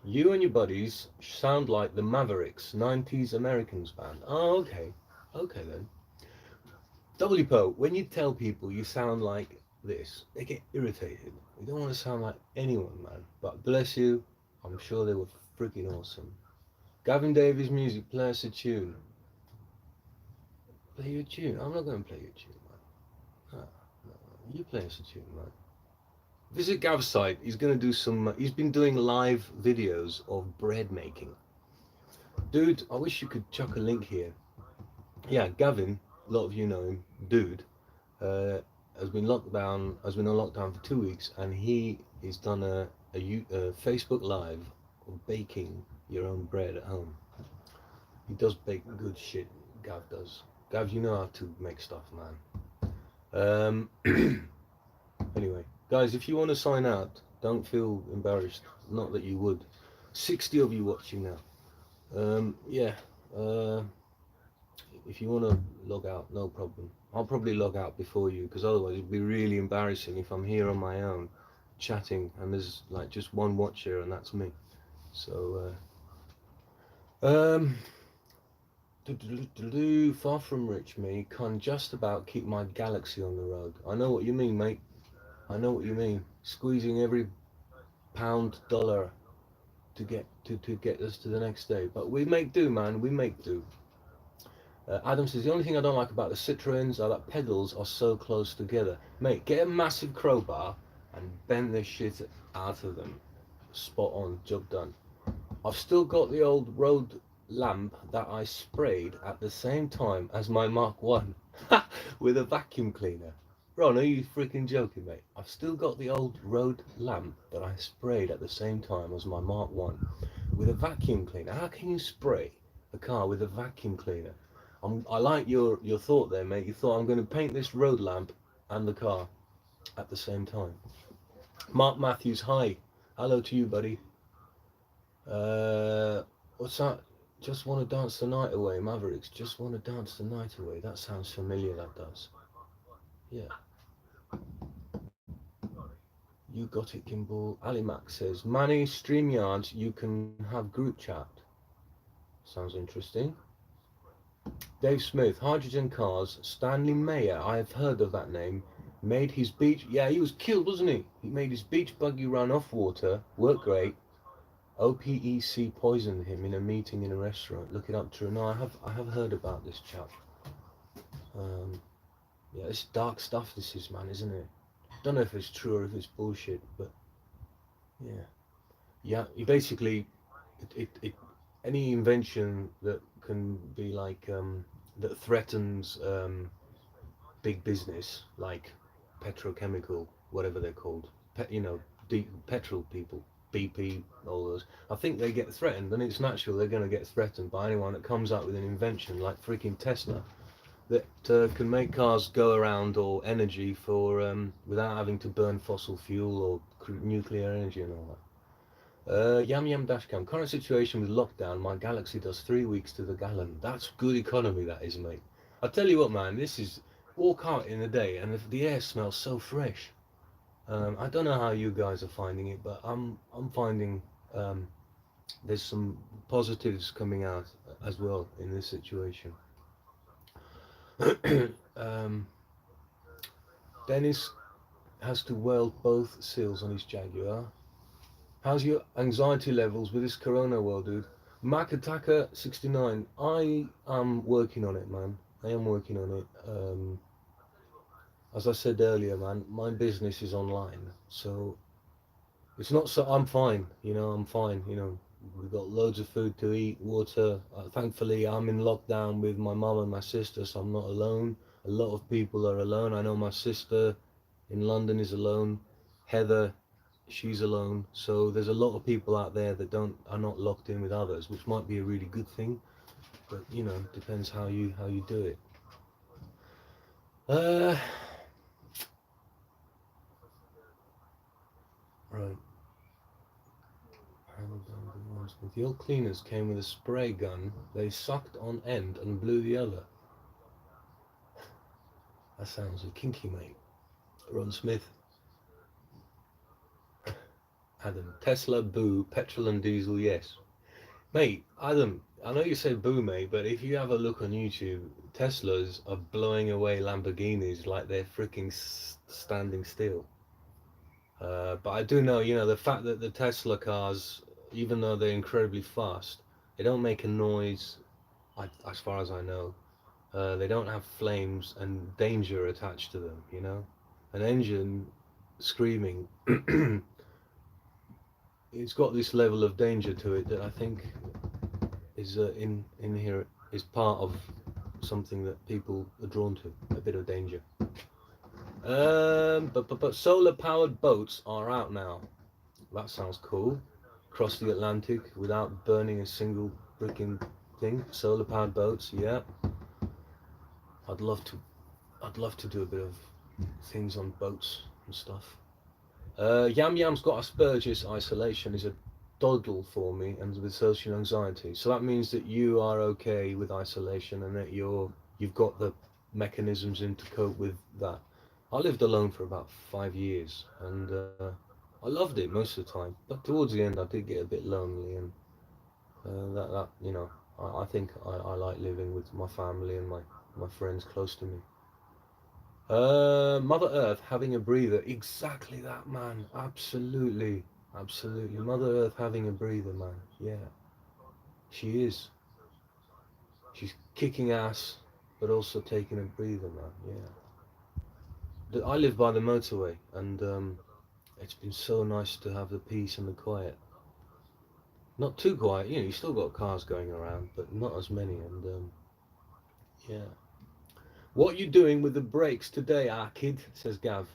you and your buddies sound like the Mavericks, 90s Americans band. Oh, okay. Okay then. WPO, when you tell people you sound like this, they get irritated. You don't want to sound like anyone, man. But bless you, I'm sure they were freaking awesome. Gavin Davies music, play us a tune. Play you a tune? I'm not going to play you a tune, man. No. You play us a tune, man. Visit Gav's site. He's going to do some. He's been doing live videos of bread making. Dude, I wish you could chuck a link here. Yeah, Gavin, a lot of you know him. Dude, has been on lockdown for 2 weeks, and he has done a Facebook Live of baking your own bread at home. He does bake good shit. Gav does. Gav, you know how to make stuff, man. Anyway, guys, if you want to sign out, don't feel embarrassed. Not that you would. 60 of you watching now. If you want to log out, no problem. I'll probably log out before you, because otherwise it'd be really embarrassing if I'm here on my own chatting and there's like just one watcher and that's me. So far from rich me can just about keep my Galaxy on the road. I know what you mean, mate. I know what you mean. Squeezing every pound, dollar to get us to the next day. But we make do, man. We make do. Adam says, the only thing I don't like about the Citroens are that pedals are so close together. Mate, get a massive crowbar and bend this shit out of them. Spot on, job done. I've still got the old road lamp that I sprayed at the same time as my Mark 1 with a vacuum cleaner. Ron, are you freaking joking, mate? I've still got the old road lamp that I sprayed at the same time as my Mark 1 with a vacuum cleaner. How can you spray a car with a vacuum cleaner? I like your thought there, mate. You thought, I'm going to paint this road lamp and the car at the same time. Mark Matthews, hi. Hello to you, buddy. What's that? Just want to dance the night away, Mavericks. Just want to dance the night away. That sounds familiar, that does. Yeah. You got it, Kimball. Ali Mac says, Manny, StreamYards, you can have group chat. Sounds interesting. Dave Smith, hydrogen cars. Stanley Mayer, I have heard of that name. Made his beach, yeah, he was killed, wasn't he? He made his beach buggy run off water, worked great. OPEC poisoned him in a meeting in a restaurant. Look it up, true. No, I have heard about this chap. Yeah, it's dark stuff this is, man, isn't it? Don't know if it's true or if it's bullshit, but yeah. Yeah, you basically, any invention that can be like, that threatens big business, like petrochemical, whatever they're called, petrol people, BP, all those. I think they get threatened, and it's natural they're going to get threatened by anyone that comes up with an invention like freaking Tesla that can make cars go around, or energy for without having to burn fossil fuel or nuclear energy and all that. Yam Yam Dashcam. Current situation with lockdown. My Galaxy does 3 weeks to the gallon. That's good economy, that is, mate. I tell you what, man. This is walk out in the day, and the air smells so fresh. I don't know how you guys are finding it, but I'm finding there's some positives coming out as well in this situation. Dennis has to weld both seals on his Jaguar. How's your anxiety levels with this corona world, dude? Makataka 69. I am working on it, man. I am working on it. As I said earlier, man, my business is online, so it's not so. I'm fine, I'm fine. We've got loads of food to eat, water. Thankfully, I'm in lockdown with my mum and my sister, so I'm not alone. A lot of people are alone. I know my sister in London is alone. Heather, she's alone. So there's a lot of people out there that are not locked in with others, which might be a really good thing. But depends how you do it. Right. The old cleaners came with a spray gun. They sucked on end and blew the other. That sounds a kinky, mate. Ron Smith. Adam. Tesla, boo. Petrol and diesel, yes. Mate, Adam, I know you say boo, mate, but if you have a look on YouTube, Teslas are blowing away Lamborghinis like they're freaking standing still. But I do know, the fact that the Tesla cars, even though they're incredibly fast, they don't make a noise, as far as I know. They don't have flames and danger attached to them, An engine screaming, it's got this level of danger to it that I think is in here is part of something that people are drawn to, a bit of danger. But solar powered boats are out now. That sounds cool. Cross the Atlantic without burning a single freaking thing. Solar powered boats, yeah. I'd love to do a bit of things on boats and stuff. Yam Yam's got Asperger's isolation is a doddle for me, and with social anxiety. So that means that you are okay with isolation and that you've got the mechanisms in to cope with that. I lived alone for about 5 years, and I loved it most of the time. But towards the end, I did get a bit lonely, and I think I like living with my family and my friends close to me. Mother Earth having a breather. Exactly that, man. Absolutely. Absolutely. Mother Earth having a breather, man. Yeah. She is. She's kicking ass, but also taking a breather, man. Yeah. I live by the motorway, and it's been so nice to have the peace and the quiet. Not too quiet, you still got cars going around, but not as many, and yeah. What are you doing with the brakes today, kid? Says Gav.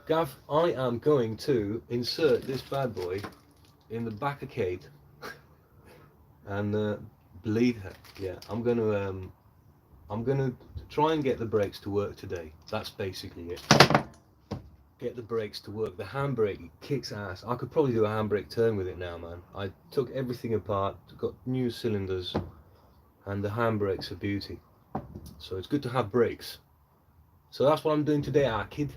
Gav, I am going to insert this bad boy in the back of Kate and bleed her. Yeah, I'm gonna try and get the brakes to work today. That's basically it. Get the brakes to work. The handbrake kicks ass. I could probably do a handbrake turn with it now, man. I took everything apart, got new cylinders, and the handbrake's a beauty. So it's good to have brakes. So that's what I'm doing today, kid.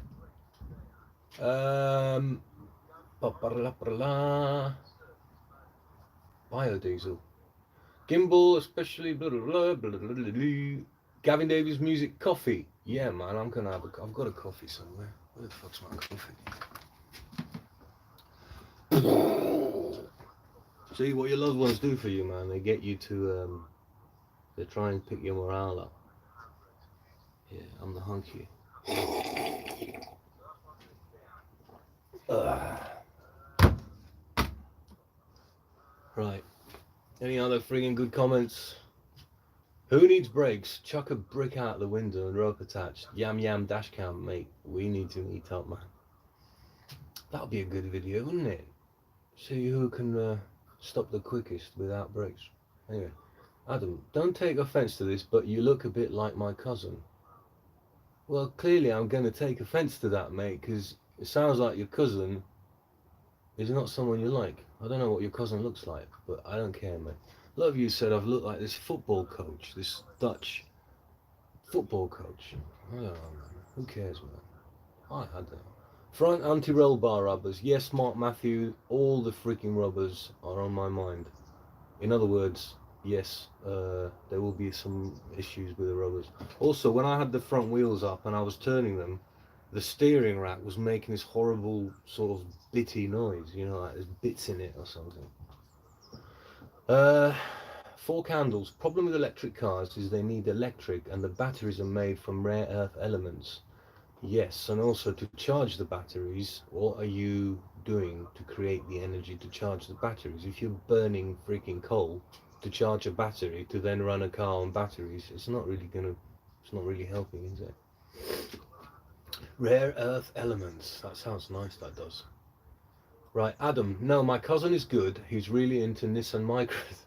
Biodiesel. Gimbal, especially blah, blah, blah, blah, blah. Gavin Davies music, coffee. Yeah, man, I've got a coffee somewhere. Where the fuck's my coffee? See what your loved ones do for you, man. They get you to, they try and pick your morale up. Yeah, I'm the hunky. Right. Any other friggin' good comments? Who needs brakes? Chuck a brick out the window and rope attached. Yam yam dash cam, mate. We need to meet up, man. That would be a good video, wouldn't it? See who can stop the quickest without brakes. Anyway, Adam, don't take offence to this, but you look a bit like my cousin. Well, clearly I'm going to take offence to that, mate, because it sounds like your cousin is not someone you like. I don't know what your cousin looks like, but I don't care, mate. A lot of you said I've looked like this football coach, this Dutch football coach. I don't know, man. Who cares, man? I don't know. Front anti-roll bar rubbers. Yes, Mark Matthew, all the freaking rubbers are on my mind. In other words, yes, there will be some issues with the rubbers. Also, when I had the front wheels up and I was turning them, the steering rack was making this horrible sort of bitty noise, you know, like there's bits in it or something. 4 candles. Problem with electric cars is they need electric and the batteries are made from rare earth elements. Yes, and also to charge the batteries, what are you doing to create the energy to charge the batteries? If you're burning freaking coal to charge a battery to then run a car on batteries, it's not really helping, is it? Rare earth elements. That sounds nice, that does. Right, Adam. No, my cousin is good. He's really into Nissan Micras.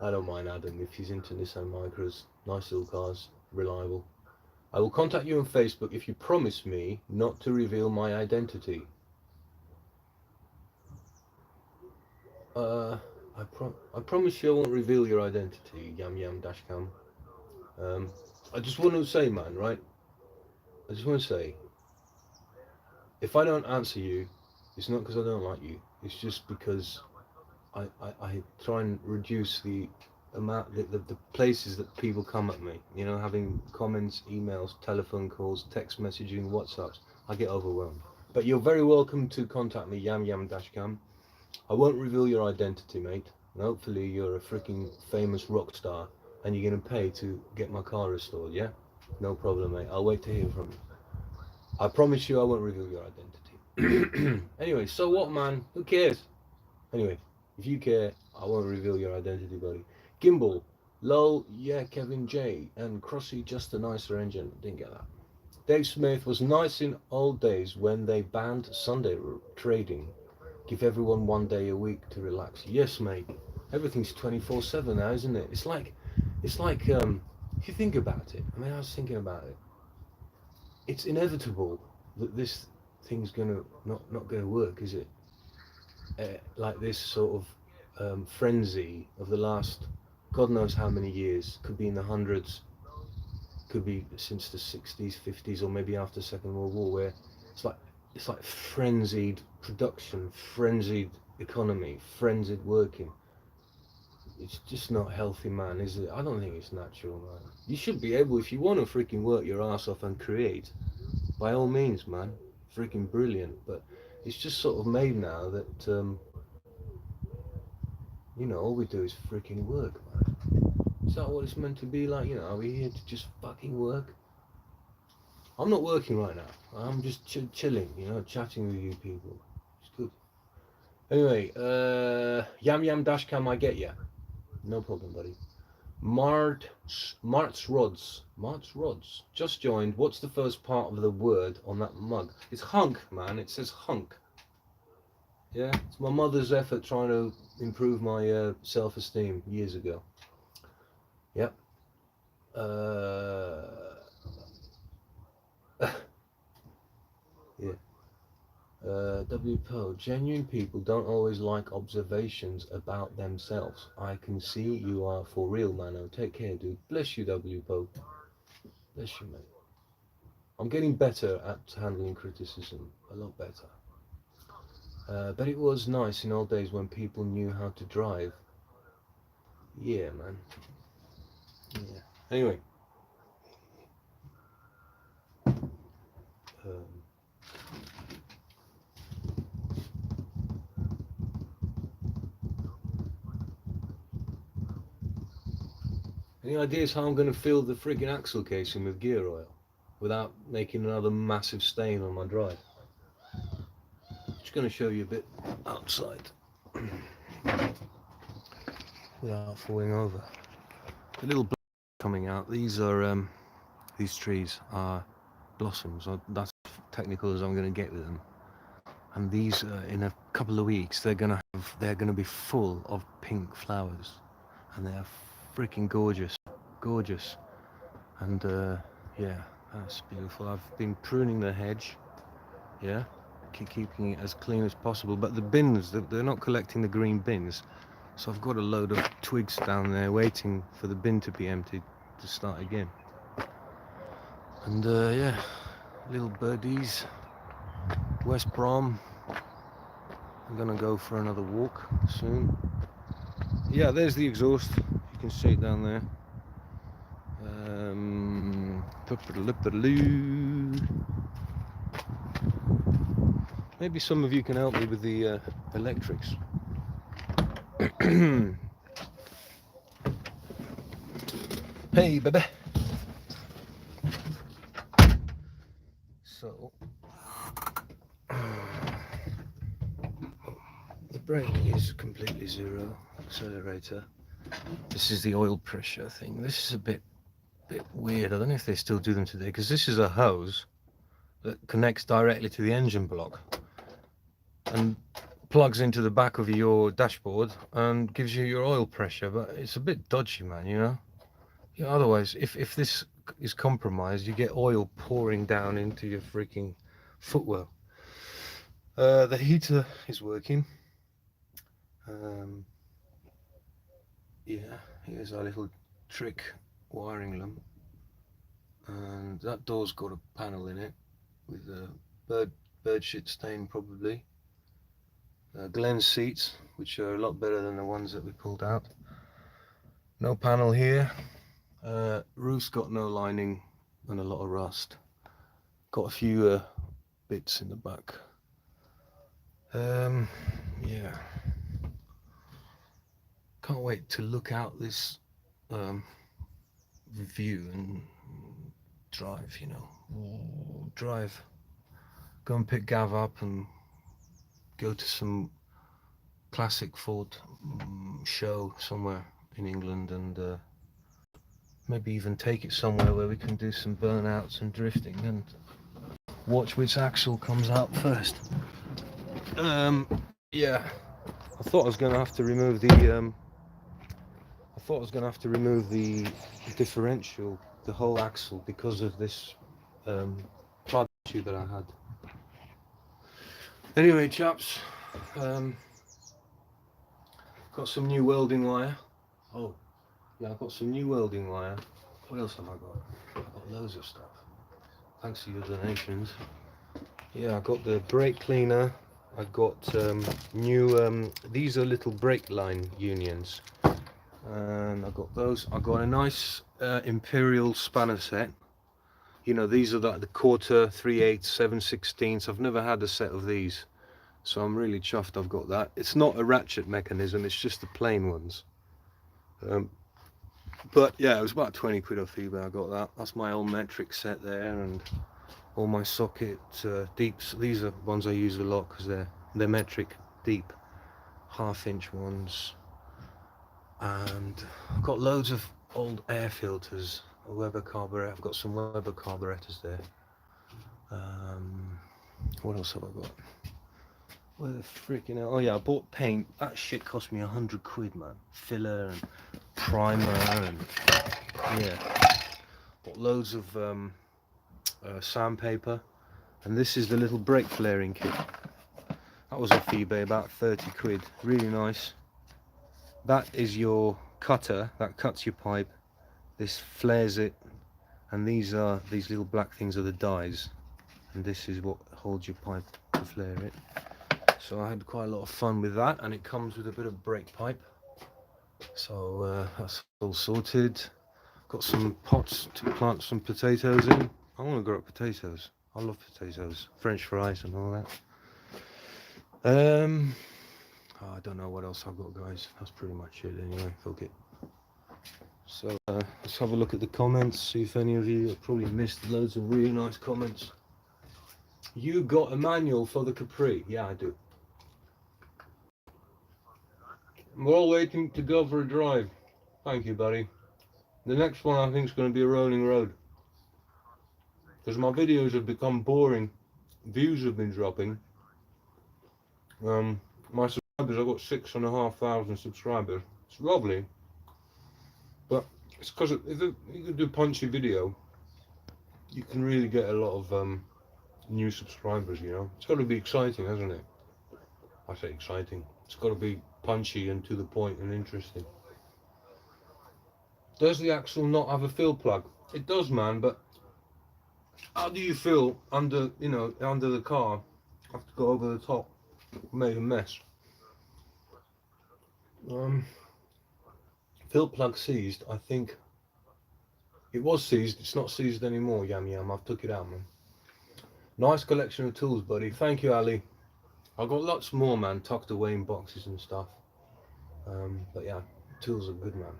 I don't mind Adam if he's into Nissan Micras. Nice little cars, reliable. I will contact you on Facebook if you promise me not to reveal my identity. I promise you I won't reveal your identity, Yam Yam Dashcam. I just want to say, man, right? I just want to say, if I don't answer you, it's not because I don't like you. It's just because I try and reduce the amount, the places that people come at me. You know, having comments, emails, telephone calls, text messaging, WhatsApps. I get overwhelmed. But you're very welcome to contact me, Yam Yam Dashcam. I won't reveal your identity, mate. And hopefully you're a freaking famous rock star and you're going to pay to get my car restored, yeah? No problem, mate. I'll wait to hear from you. I promise you I won't reveal your identity. Anyway, so what, man? Who cares? Anyway, if you care, I won't reveal your identity, buddy. Gimbal, lol, yeah, Kevin J, and Crossy, just a nicer engine. Didn't get that. Dave Smith was nice in old days when they banned Sunday trading. Give everyone 1 day a week to relax. Yes, mate. Everything's 24/7 now, isn't it? It's like, if you think about it. I mean, I was thinking about it. It's inevitable that this thing's not gonna work, is it? Like this sort of frenzy of the last, God knows how many years. Could be in the hundreds. Could be since the 60s, 50s, or maybe after Second World War, where it's like frenzied production, frenzied economy, frenzied working. It's just not healthy, man, is it? I don't think it's natural, man. You should be able, if you want to freaking work your ass off and create, by all means, man. Freaking brilliant. But it's just sort of made now that, you know, all we do is freaking work, man. Is that what it's meant to be like? You know, are we here to just fucking work? I'm not working right now. I'm just chilling, you know, chatting with you people. It's good. Anyway, Yam Yam Dashcam, I get ya. No problem, buddy. Mart's Rods. Just joined. What's the first part of the word on that mug? It's hunk, man. It says hunk. Yeah, it's my mother's effort trying to improve my self-esteem years ago. Yep. Yeah. WPO, genuine people don't always like observations about themselves. I can see you are for real, Mano. Take care, dude. Bless you, WPO. Bless you, mate. I'm getting better at handling criticism. A lot better. But it was nice in old days when people knew how to drive. Yeah, man. Yeah. Anyway. Any ideas how I'm going to fill the friggin' axle casing with gear oil without making another massive stain on my drive? Just going to show you a bit outside without falling over. The little coming out. These are these trees are blossoms. That's technical as I'm going to get with them. And these in a couple of weeks they're going to be full of pink flowers, and they're freaking gorgeous. And yeah, that's beautiful. I've been pruning the hedge, yeah, keeping it as clean as possible, but the bins, they're not collecting the green bins, so I've got a load of twigs down there waiting for the bin to be emptied to start again. And yeah, little birdies, West Brom. I'm gonna go for another walk soon. Yeah, there's the exhaust, you can see it down there. Maybe some of you can help me with the electrics. Hey baby. So the brake is completely zero, accelerator. This is the oil pressure thing. This is a bit weird. I don't know if they still do them today, because this is a hose that connects directly to the engine block and plugs into the back of your dashboard and gives you your oil pressure, but it's a bit dodgy, man, you know. Yeah, otherwise, if this is compromised, you get oil pouring down into your freaking footwell. The heater is working. Yeah, here's our little trick wiring lump, and that door's got a panel in it with a bird shit stain probably. Glenn's seats, which are a lot better than the ones that we pulled out. No panel here. Roof's got no lining and a lot of rust. Got a few bits in the back. Yeah. Can't wait to look out this view and drive, you know. Drive. Go and pick Gav up and go to some classic Ford show somewhere in England, and maybe even take it somewhere where we can do some burnouts and drifting and watch which axle comes out first. Yeah, I thought I was going to have to remove the differential, the whole axle, because of this plug issue that I had. Anyway, chaps, got some new welding wire. Oh, yeah, I've got some new welding wire. What else have I got? I've got loads of stuff. Thanks to your donations. Yeah, I got the brake cleaner. I got new. These are little brake line unions, and I got those. I got a nice Imperial spanner set. You know, these are like the quarter, 3/8, 7/16. I've never had a set of these, so I'm really chuffed I've got that. It's not a ratchet mechanism, it's just the plain ones. But yeah, it was about 20 quid off eBay. I got that. That's my old metric set there, and all my socket deeps. These are ones I use a lot because they're metric deep, 1/2 inch ones. And I've got loads of old air filters, a Weber carburetor. I've got some Weber carburetors there. What else have I got? Where the freaking hell? Oh yeah, I bought paint. That shit cost me 100 quid, man. Filler and primer, and yeah. Bought loads of sandpaper, and this is the little brake flaring kit. That was off eBay, about 30 quid. Really nice. That is your cutter that cuts your pipe. This flares it, and these little black things are the dies, and this is what holds your pipe to flare it. So I had quite a lot of fun with that, and it comes with a bit of brake pipe. So that's all sorted. Got some pots to plant some potatoes in. I want to grow up potatoes. I love potatoes, French fries and all that. Oh, I don't know what else I've got, guys. That's pretty much it anyway. Fuck it. So let's have a look at the comments, see if any of you have probably missed loads of really nice comments. You got a manual for the Capri? Yeah, I do. We're all waiting to go for a drive. Thank you, buddy. The next one I think is going to be a rolling road. Because my videos have become boring. Views have been dropping. My subscribers, I've got 6,500 subscribers. It's lovely. But it's because if you can do punchy video, you can really get a lot of new subscribers, you know. It's got to be exciting, hasn't it? I say exciting. It's got to be punchy and to the point and interesting. Does the axle not have a fill plug? It does, man, but how do you feel under, you know, under the car? Have to go over the top, made a mess. Fill plug seized. I think it was seized. It's not seized anymore. Yam yam. I've took it out, man. Nice collection of tools, buddy. Thank you, Ali. I've got lots more, man, tucked away in boxes and stuff. But yeah, tools are good, man.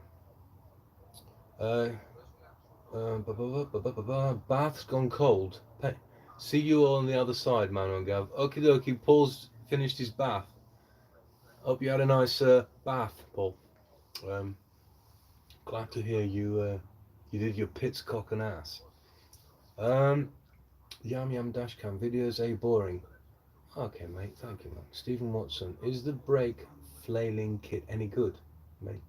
Bath's gone cold. See you all on the other side, man and Gav. Okie dokie, Paul's finished his bath. Hope you had a nice bath, Paul. Glad to hear you you did your pits, cock and ass. Yam Yam Dashcam videos, boring. Okay, mate, thank you, man. Stephen Watson, is the brake flailing kit any good, mate?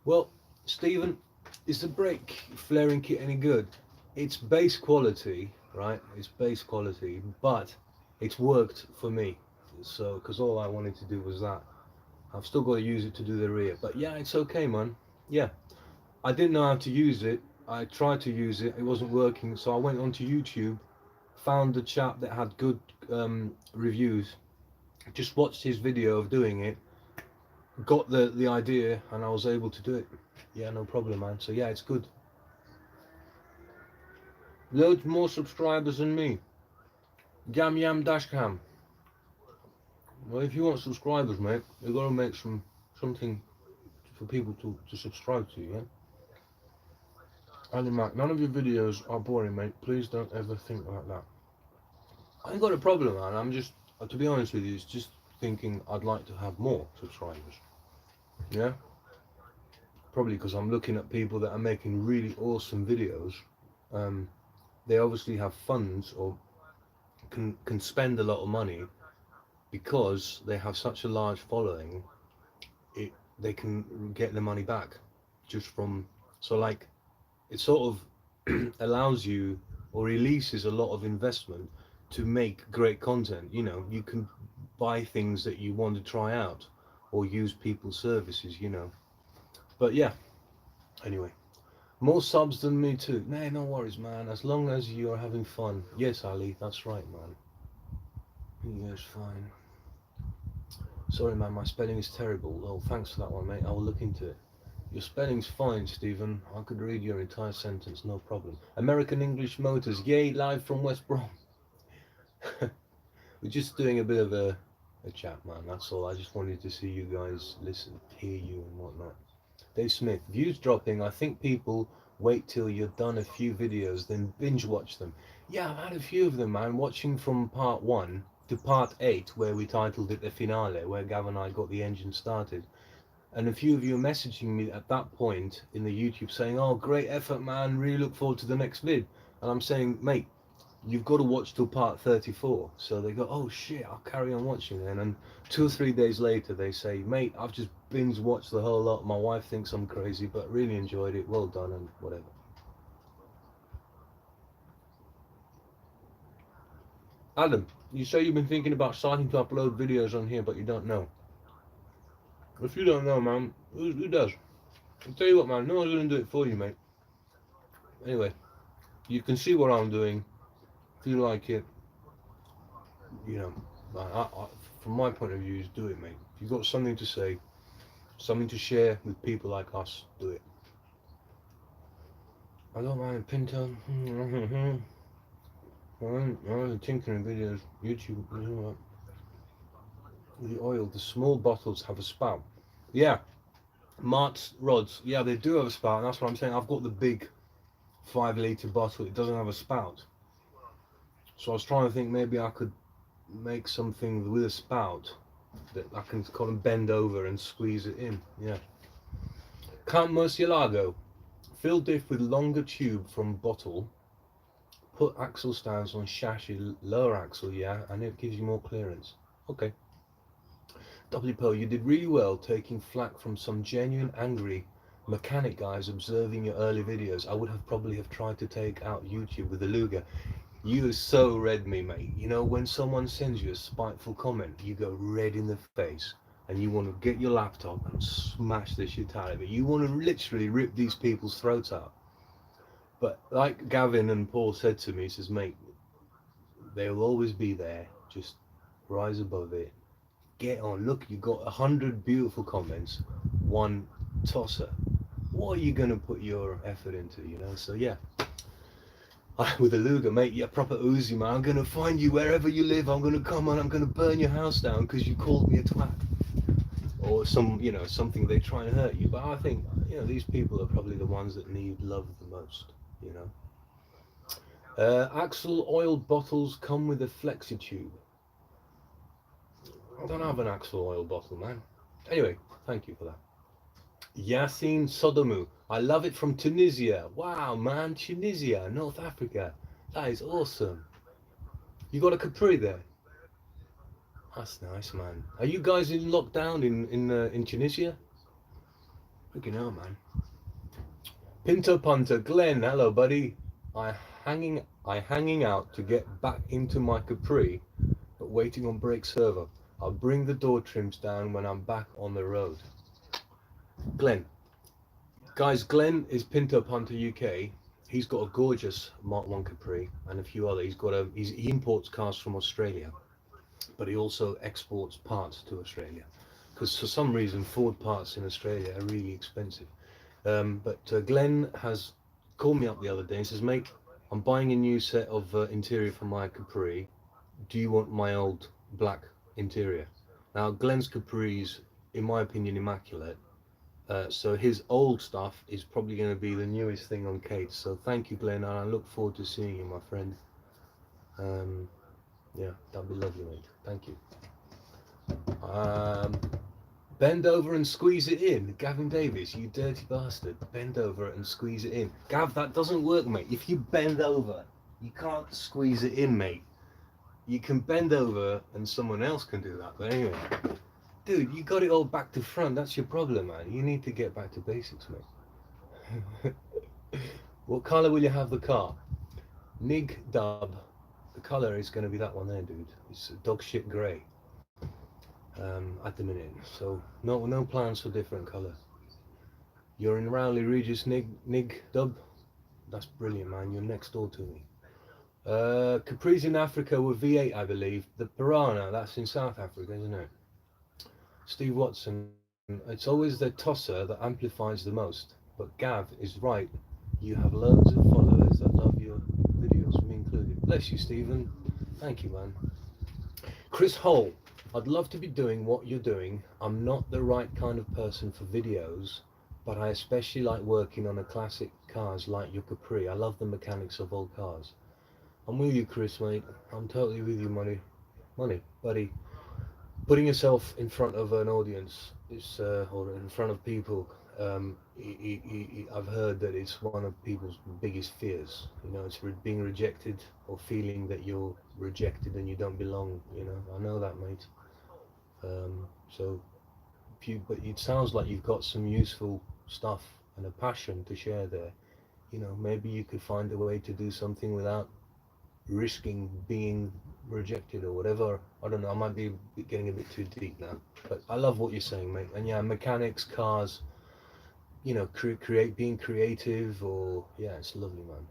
Well, Stephen, is the brake flaring kit any good? It's base quality, right? It's base quality, but it's worked for me. So, because all I wanted to do was that. I've still got to use it to do the rear, but yeah, it's okay, man. Yeah, I didn't know how to use it. I tried to use it, it wasn't working, so I went onto YouTube, found a chap that had good reviews, just watched his video of doing it, got the idea, and I was able to do it. Yeah, no problem, man. So yeah, it's good. Loads more subscribers than me. Yam Yam Dashcam. Well, if you want subscribers, mate, you've got to make something for people to subscribe to, yeah? Ali Mac, none of your videos are boring, mate. Please don't ever think like that. I ain't got a problem, man. I'm just, to be honest with you, it's just thinking I'd like to have more subscribers. Yeah? Probably because I'm looking at people that are making really awesome videos. They obviously have funds or can spend a lot of money because they have such a large following. They can get the money back just from, so like it sort of allows you or releases a lot of investment to make great content. You know, you can buy things that you want to try out or use people's services, you know. But yeah, anyway, more subs than me too. Nah, no worries, man, as long as you're having fun. Yes, Ali, that's right, man. Yes, fine. Sorry, man, my spelling is terrible. Oh, thanks for that one, mate. I will look into it. Your spelling's fine, Stephen. I could read your entire sentence, no problem. American English Motors, yay, live from West Brom. We're just doing a bit of a chat, man, that's all. I just wanted to see you guys listen, hear you and whatnot. Dave Smith, views dropping. I think people wait till you're done a few videos, then binge watch them. Yeah, I've had a few of them, man, watching from part 1 to part 8, where we titled it the finale, where Gav and I got the engine started. And a few of you are messaging me at that point in the YouTube saying, oh, great effort, man, really look forward to the next vid. And I'm saying, mate, you've got to watch till part 34. So they go, oh shit, I'll carry on watching then. And 2 or 3 days later they say, mate, I've just binge watched the whole lot. My wife thinks I'm crazy, but really enjoyed it. Well done and whatever. Adam, you say you've been thinking about starting to upload videos on here, but you don't know. If you don't know, man, who does? I'll tell you what, man, no one's going to do it for you, mate. Anyway, you can see what I'm doing. If you like it, you know, from my point of view, is do it, mate. If you've got something to say, something to share with people like us, do it. I don't mind Pinto. I'm tinkering videos, YouTube, you know what? The oil, the small bottles have a spout. Yeah, Mart's rods, yeah, they do have a spout, and that's what I'm saying. I've got the big 5 litre bottle, it doesn't have a spout. So I was trying to think maybe I could make something with a spout that I can kind of bend over and squeeze it in. Yeah. Count Murcielago. Fill diff with longer tube from bottle. Put axle stands on chassis, lower axle, yeah, and it gives you more clearance. Okay. WPO, you did really well taking flack from some genuine angry mechanic guys observing your early videos. I would have probably have tried to take out YouTube with a Luger. You so read me, mate. You know, when someone sends you a spiteful comment, you go red in the face and you want to get your laptop and smash the shit out of it. You want to literally rip these people's throats out. But like Gavin and Paul said to me, he says, mate, they'll always be there. Just rise above it. Get on. Look, you got 100 beautiful comments, one tosser. What are you going to put your effort into, you know? So yeah. With a Luger, mate, you're proper Uzi, man. I'm going to find you wherever you live. I'm going to come and I'm going to burn your house down because you called me a twat. Or some, you know, something they try and hurt you. But I think, you know, these people are probably the ones that need love the most, you know. Axle oil bottles come with a flexi tube. I don't have an Axle oil bottle, man. Anyway, thank you for that. Yassine Sodomu. I love it from Tunisia. Wow, man, Tunisia, North Africa. That is awesome. You got a Capri there? That's nice, man. Are you guys in lockdown in Tunisia? Freaking hell, man. Pinto Punter, Glenn, hello, buddy. I hanging out to get back into my Capri, but waiting on brake servo. I'll bring the door trims down when I'm back on the road. Glenn. Guys, Glenn is Pinto Punter UK. He's got a gorgeous Mark 1 Capri and a few other. He imports cars from Australia, but he also exports parts to Australia because for some reason Ford parts in Australia are really expensive. But Glenn has called me up the other day and says, mate, I'm buying a new set of interior for my Capri. Do you want my old black interior? Now, Glenn's Capri's, in my opinion, immaculate. So his old stuff is probably going to be the newest thing on Kate's. So thank you, Glenn, and I look forward to seeing you, my friend. Yeah, that'd be lovely, mate. Thank you. Bend over and squeeze it in. Gavin Davis, you dirty bastard. Bend over and squeeze it in. Gav, that doesn't work, mate. If you bend over, you can't squeeze it in, mate. You can bend over and someone else can do that. But anyway, dude, you got it all back to front. That's your problem, man. You need to get back to basics, mate. What colour will you have the car? Nig Dub. The colour is going to be that one there, dude. It's dog shit grey. At the minute, so no plans for different colour. You're in Rowley Regis, Nig Dub. That's brilliant, man. You're next door to me. Capri's in Africa with V8, I believe. The Piranha, that's in South Africa, isn't it? Steve Watson, it's always the tosser that amplifies the most. But Gav is right. You have loads of followers that love your videos, me included. Bless you, Stephen. Thank you, man. Chris Hole, I'd love to be doing what you're doing. I'm not the right kind of person for videos, but I especially like working on a classic cars like your Capri. I love the mechanics of old cars. I'm with you, Chris, mate. I'm totally with you, money, buddy. Putting yourself in front of an audience is, or in front of people, I've heard that it's one of people's biggest fears. You know, it's being rejected or feeling that you're rejected and you don't belong. You know, I know that, mate. But it sounds like you've got some useful stuff and a passion to share there. You know, maybe you could find a way to do something without risking being rejected or whatever. I don't know, I might be getting a bit too deep now, but I love what you're saying, mate. And yeah, mechanics, cars, you know, being creative, or yeah, it's lovely, man.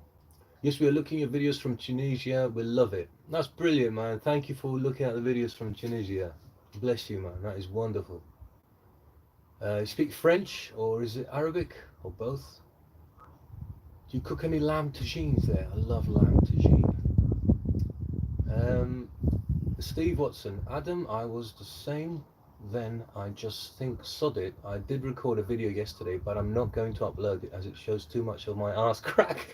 Yes, we are looking at videos from Tunisia. We love it. That's brilliant, man. Thank you for looking at the videos from Tunisia. Bless you, man. That is wonderful. You speak French, or is it Arabic, or both? Do you cook any lamb tagines there? I love lamb tagine. Steve Watson, Adam, I was the same then. I just think sod it. I did record a video yesterday, but I'm not going to upload it as it shows too much of my ass crack.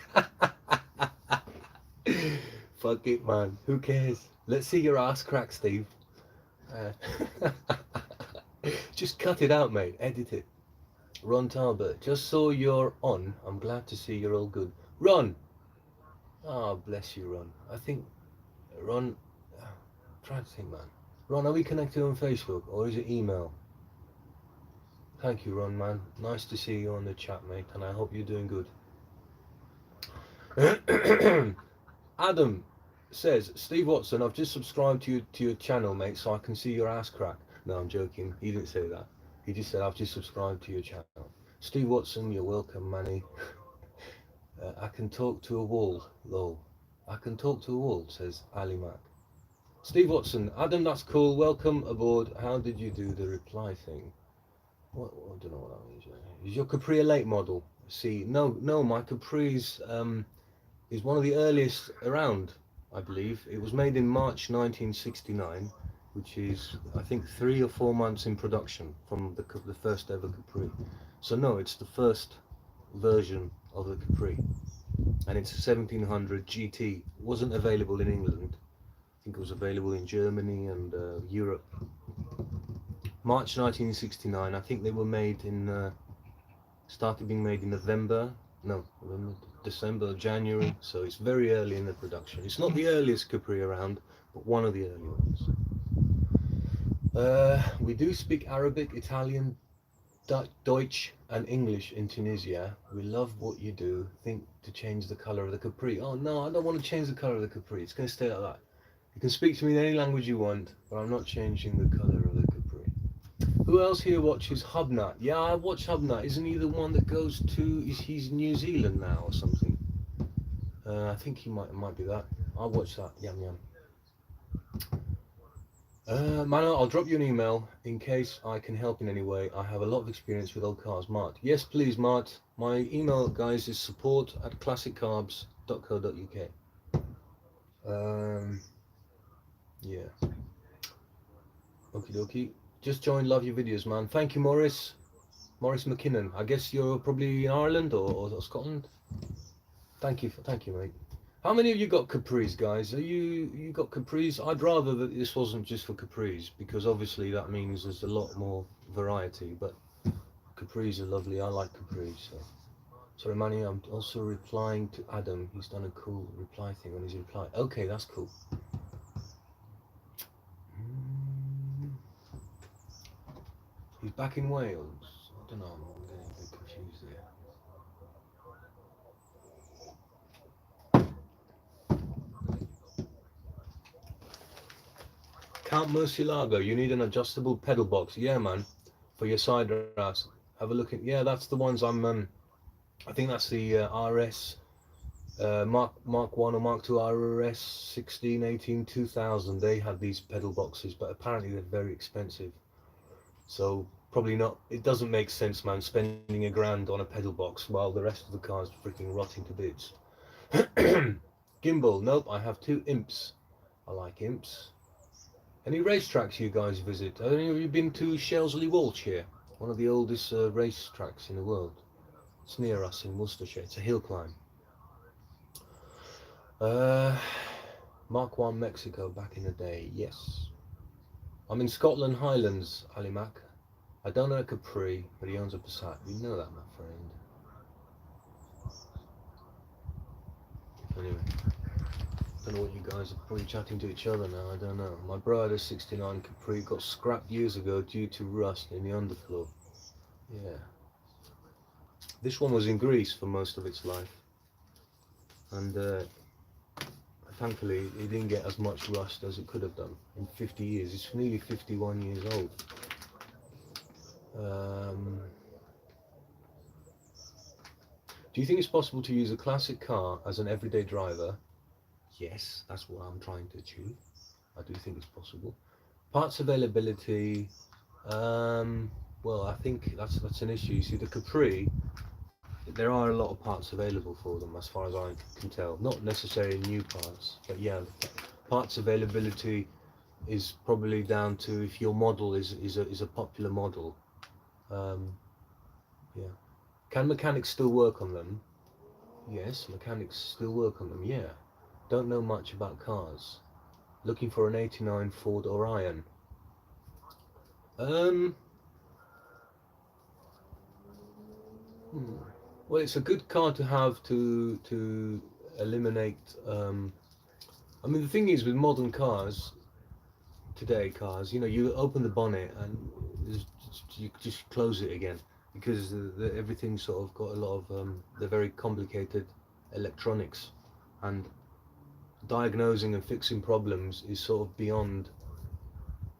Fuck it, man. Who cares? Let's see your ass crack, Steve. Just cut it out, mate. Edit it. Ron Talbot, just saw you're on. I'm glad to see you're all good. Ron! Oh, bless you, Ron. I think, Ron, try to think, man. Ron, are we connected on Facebook or is it email? Thank you, Ron, man. Nice to see you on the chat, mate, and I hope you're doing good. Adam says, Steve Watson, I've just subscribed to your channel, mate, so I can see your ass crack. No, I'm joking. He didn't say that. He just said, I've just subscribed to your channel. Steve Watson, you're welcome, Manny. I can talk to a wall, lol. I can talk to a wall, says Ali Mac. Steve Watson, Adam, that's cool. Welcome aboard. How did you do the reply thing? What I don't know what that means. Is your Capri a late model? See, no, my Capri is one of the earliest around, I believe. It was made in March 1969, which is, I think, 3 or 4 months in production from the first ever Capri. So no, it's the first version of the Capri, and it's 1700 GT. It wasn't available in England. I think it was available in Germany and Europe. March 1969. I think they were made in started being made in December, January. So it's very early in the production. It's not the earliest Capri around, but one of the early ones. We do speak Arabic, Italian, Deutsch and English in Tunisia. We love what you do. Think to change the colour of the Capri. Oh no, I don't want to change the colour of the Capri. It's going to stay like that. You can speak to me in any language you want, but I'm not changing the colour of the Capri. Who else here watches Hubnut? Yeah, I watch Hubnut. Isn't he the one that goes to? He's New Zealand now or something? I think he might be that. I'll watch that. Yum yum. Mano, I'll drop you an email in case I can help in any way. I have a lot of experience with old cars. Mart. Yes, please, Mart. My email, guys, is support@classiccarbs.co.uk. Yeah. Okie dokie. Just joined. Love your videos, man. Thank you, Morris. Morris McKinnon. I guess you're probably in Ireland or Scotland. Thank you, mate. How many of you got Capris, guys? Are you got Capris? I'd rather that this wasn't just for Capris, because obviously that means there's a lot more variety, but Capris are lovely. I like Capris. So. Sorry, Manny, I'm also replying to Adam. He's done a cool reply thing on his reply. Okay, that's cool. He's back in Wales. I don't know, I'm getting a bit confused there. Count Murcielago, you need an adjustable pedal box. Yeah, man, for your side rafts. Have a look at. Yeah, that's the ones I'm. I think that's the RS Mark 1 or Mark 2 RS 16, 18, 2000. They had these pedal boxes, but apparently they're very expensive. So probably not. It doesn't make sense, man, spending $1,000 on a pedal box while the rest of the car's freaking rotting to bits. Gimbal, nope. I have 2 imps. I like imps. Any racetracks you guys visit? Have any of you been to Shelsley Walsh here? One of the oldest racetracks in the world. It's near us in Worcestershire. It's a hill climb. Mark 1 Mexico back in the day. Yes. I'm in Scotland Highlands, Ali Mac. I don't know a Capri, but he owns a Passat. You know that, my friend. Anyway. I don't know what you guys are probably chatting to each other now. I don't know. My brother 69 Capri got scrapped years ago due to rust in the underfloor. Yeah. This one was in Greece for most of its life, and thankfully it didn't get as much rust as it could have done in 50 years. It's nearly 51 years old. Do you think it's possible to use a classic car as an everyday driver? Yes, that's what I'm trying to achieve. I do think it's possible. Parts availability, well, I think that's an issue. You see, the Capri, there are a lot of parts available for them as far as I can tell. Not necessarily new parts, but yeah, parts availability is probably down to if your model is a popular model. Yeah. Can mechanics still work on them? Yes, mechanics still work on them. Yeah. Don't know much about cars. Looking for an '89 Ford Orion. Um. Hmm. Well, it's a good car to have to eliminate. I mean, the thing is with modern cars today, you open the bonnet and you just close it again because everything's sort of got a lot of the very complicated electronics, and diagnosing and fixing problems is sort of beyond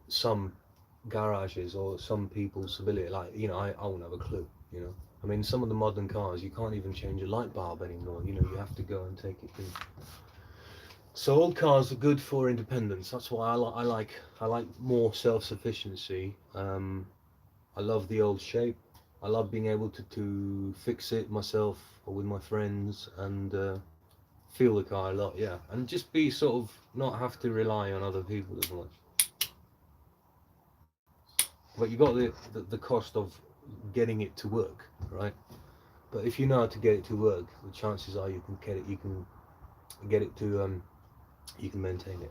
some garages or some people's ability. Like, I won't have a clue. I mean, some of the modern cars, you can't even change a light bulb anymore. You have to go and take it in. So old cars are good for independence. That's why I like more self-sufficiency. I love the old shape. I love being able to fix it myself or with my friends and feel the car a lot. Yeah, and just be sort of not have to rely on other people as much. But you got the cost of getting it to work, right? But if you know how to get it to work, the chances are you can get it to you can maintain it.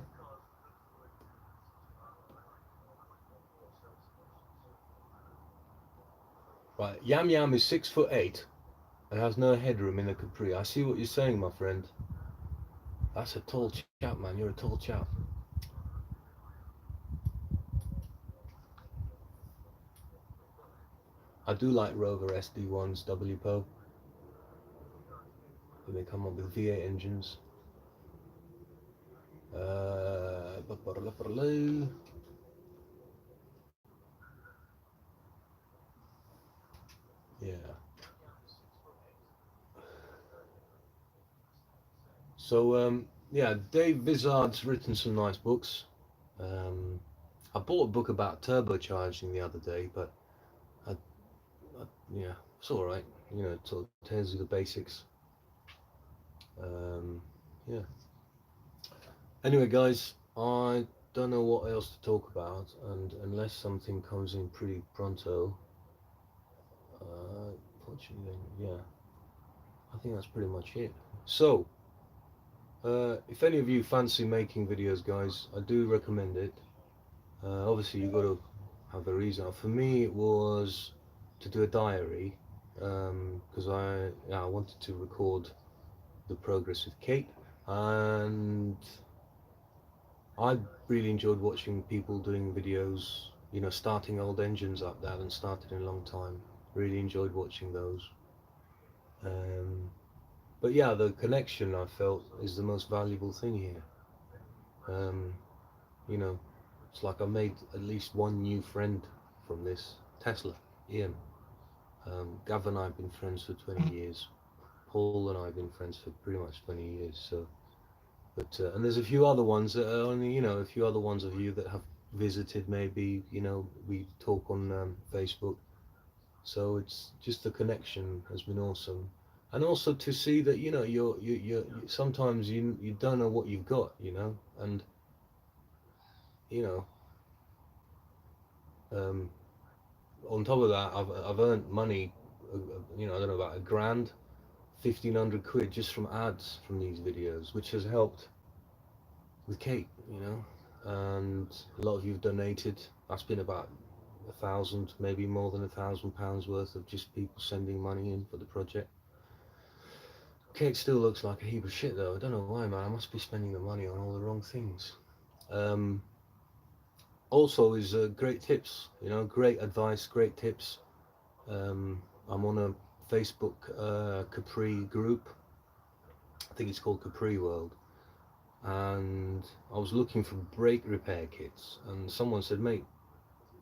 Right, Yam Yam is 6'8" and has no headroom in the Capri. I see what you're saying, my friend. That's a tall chap, man. You're a tall chap. I do like Rover SD1s, WPO. When they come up with V8 engines. Uh, yeah. So yeah, Dave Vizard's written some nice books. Um, I bought a book about turbocharging the other day, but I, yeah, it's all right. It sort of tells you the basics. Um, yeah. Anyway, guys, I don't know what else to talk about, and unless something comes in pretty pronto, fortunately, yeah, I think that's pretty much it. So, if any of you fancy making videos, guys, I do recommend it. Obviously, you've got to have a reason. For me, it was to do a diary because I wanted to record the progress with Kate, and I really enjoyed watching people doing videos. Starting old engines up that haven't started in a long time. Really enjoyed watching those. Um, but yeah, the connection I felt is the most valuable thing here. Um, you know, it's like I made at least one new friend from this. Tesla, Ian. Gav and I have been friends for 20 years. Paul and I have been friends for pretty much 20 years. So, but and there's a few other ones that are only a few other ones of you that have visited. Maybe we talk on Facebook. So it's just the connection has been awesome, and also to see that sometimes you don't know what you've got, and you know um, on top of that, I've earned money, I don't know, about a grand, 1,500 quid just from ads from these videos, which has helped with Kate, and a lot of you've donated. That's been about 1,000, maybe more than £1,000 worth of just people sending money in for the project. Kate still looks like a heap of shit though. I don't know why, man. I must be spending the money on all the wrong things. Um, Also, is great tips. Great advice, great tips. I'm on a Facebook Capri group. I think it's called Capri World. And I was looking for brake repair kits, and someone said, "Mate,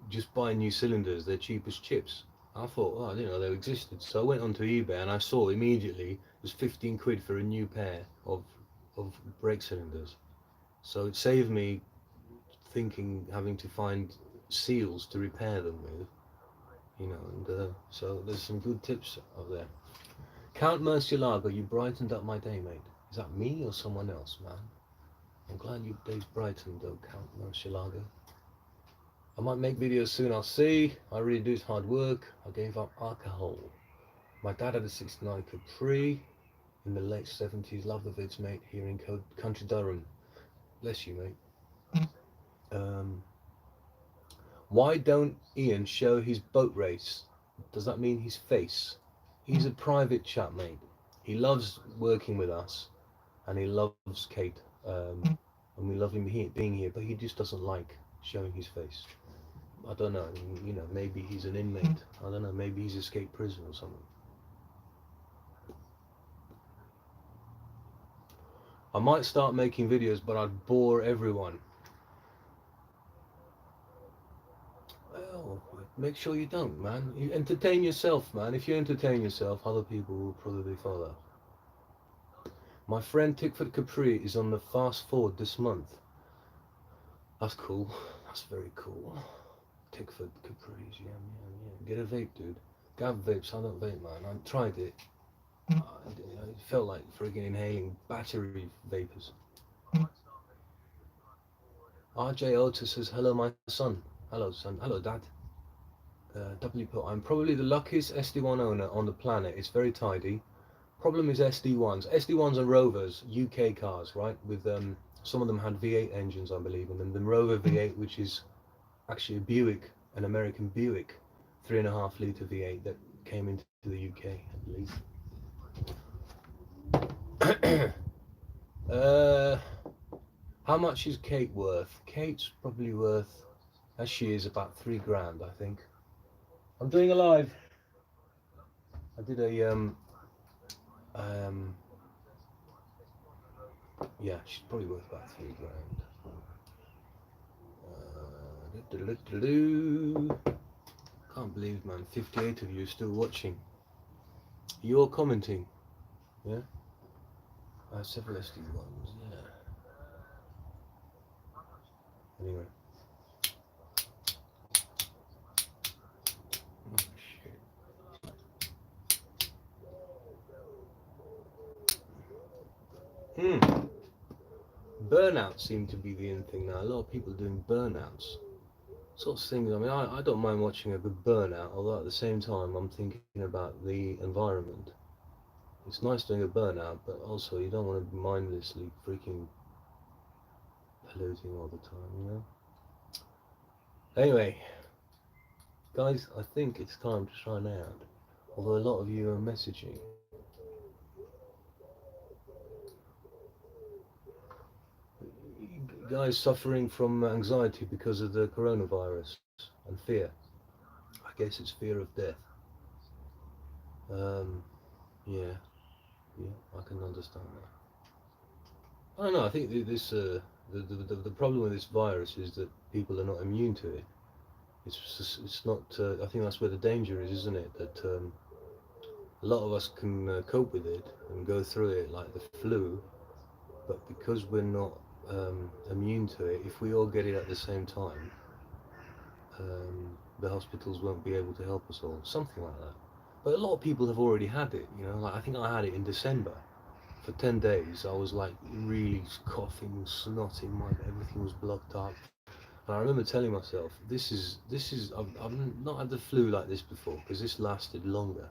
just buy new cylinders. They're cheap as chips." I thought, oh, I didn't know they existed. So I went onto eBay and I saw immediately it was 15 quid for a new pair of brake cylinders. So it saved me having to find seals to repair them with, and so there's some good tips out there. Count Murcielago, you brightened up my day, mate. Is that me or someone else, man? I'm glad your day's brightened though, Count Murcielago. I might make videos soon, I'll see. I really do hard work. I gave up alcohol. My dad had a 69 Capri in the late 70s. Love the vids, mate, here in Country Durham. Bless you, mate. Why don't Ian show his boat race? Does that mean his face? He's a private chap, mate. He loves working with us, and he loves Kate, and we love him being here, but he just doesn't like showing his face. I don't know, you know, maybe he's an inmate. I don't know, maybe he's escaped prison or something. I might start making videos, but I'd bore everyone. Well, make sure you don't, man. You entertain yourself, man. If you entertain yourself, other people will probably follow. My friend Tickford Capri is on the fast forward this month. That's cool. That's very cool. Tickford Capri's, yeah. Get a vape, dude. Gav vapes, I don't vape, man. I tried it. It felt like friggin' inhaling battery vapors. RJ Otis says, hello, my son. Hello, son. Hello, dad. W put, I'm probably the luckiest SD1 owner on the planet. It's very tidy. Problem is SD1s. SD1s are Rovers, UK cars, right? With some of them had V8 engines, I believe, and then the Rover V8, which is actually a Buick, an American Buick, 3.5 litre V8 that came into the UK, I believe. How much is Kate worth? Kate's probably worth, as she is, about £3 grand, I think. I'm doing a live. I did a yeah, she's probably worth about £3 grand. Can't believe, man, 58 of you are still watching. You're commenting, yeah? I have several SD1s, yeah. Anyway. Oh, shit. Burnouts seem to be the in thing now. A lot of people are doing burnouts. Sort of things. I mean, I don't mind watching a good burnout, although at the same time, I'm thinking about the environment. It's nice doing a burnout, but also you don't want to be mindlessly freaking polluting all the time, you know? Anyway, guys, I think it's time to sign out. Although a lot of you are messaging. Guys suffering from anxiety because of the coronavirus and fear. I guess it's fear of death. Yeah, I can understand that. I don't know. I think this the problem with this virus is that people are not immune to it. It's not. I think that's where the danger is, isn't it? That a lot of us can cope with it and go through it like the flu, but because we're not immune to it, if we all get it at the same time, the hospitals won't be able to help us all. Something like that. But a lot of people have already had it. You know, like I think I had it in December. For 10 days, I was like really coughing, snotting, everything was blocked up. And I remember telling myself, I've not had the flu like this before, because this lasted longer.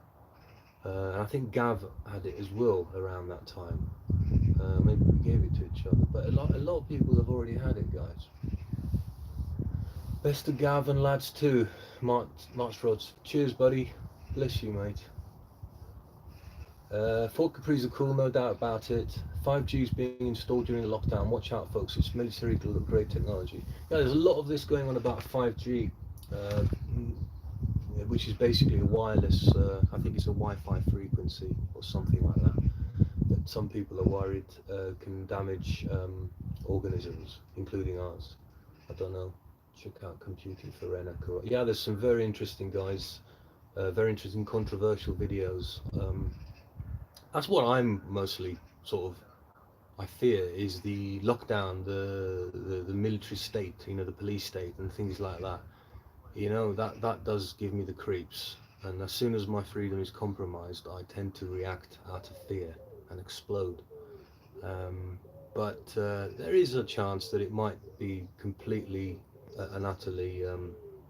And I think Gav had it as well around that time. Maybe we gave it to each other, but a lot of people have already had it, guys. Best to Gav and lads too. March Rods. Cheers, buddy. Bless you, mate. Fort Capris are cool, no doubt about it. 5G is being installed during the lockdown. Watch out, folks. It's military grade technology. Yeah, there's a lot of this going on about 5G, which is basically a wireless. I think it's a Wi-Fi frequency or something like that. That some people are worried can damage organisms, including ours. I don't know. Check out Computing for Renner. Yeah, there's some very interesting guys, very interesting controversial videos. That's what I'm mostly sort of, I fear, is the lockdown, the military state, you know, the police state and things like that. You know, that does give me the creeps. And as soon as my freedom is compromised, I tend to react out of fear and explode. but there is a chance that it might be completely and utterly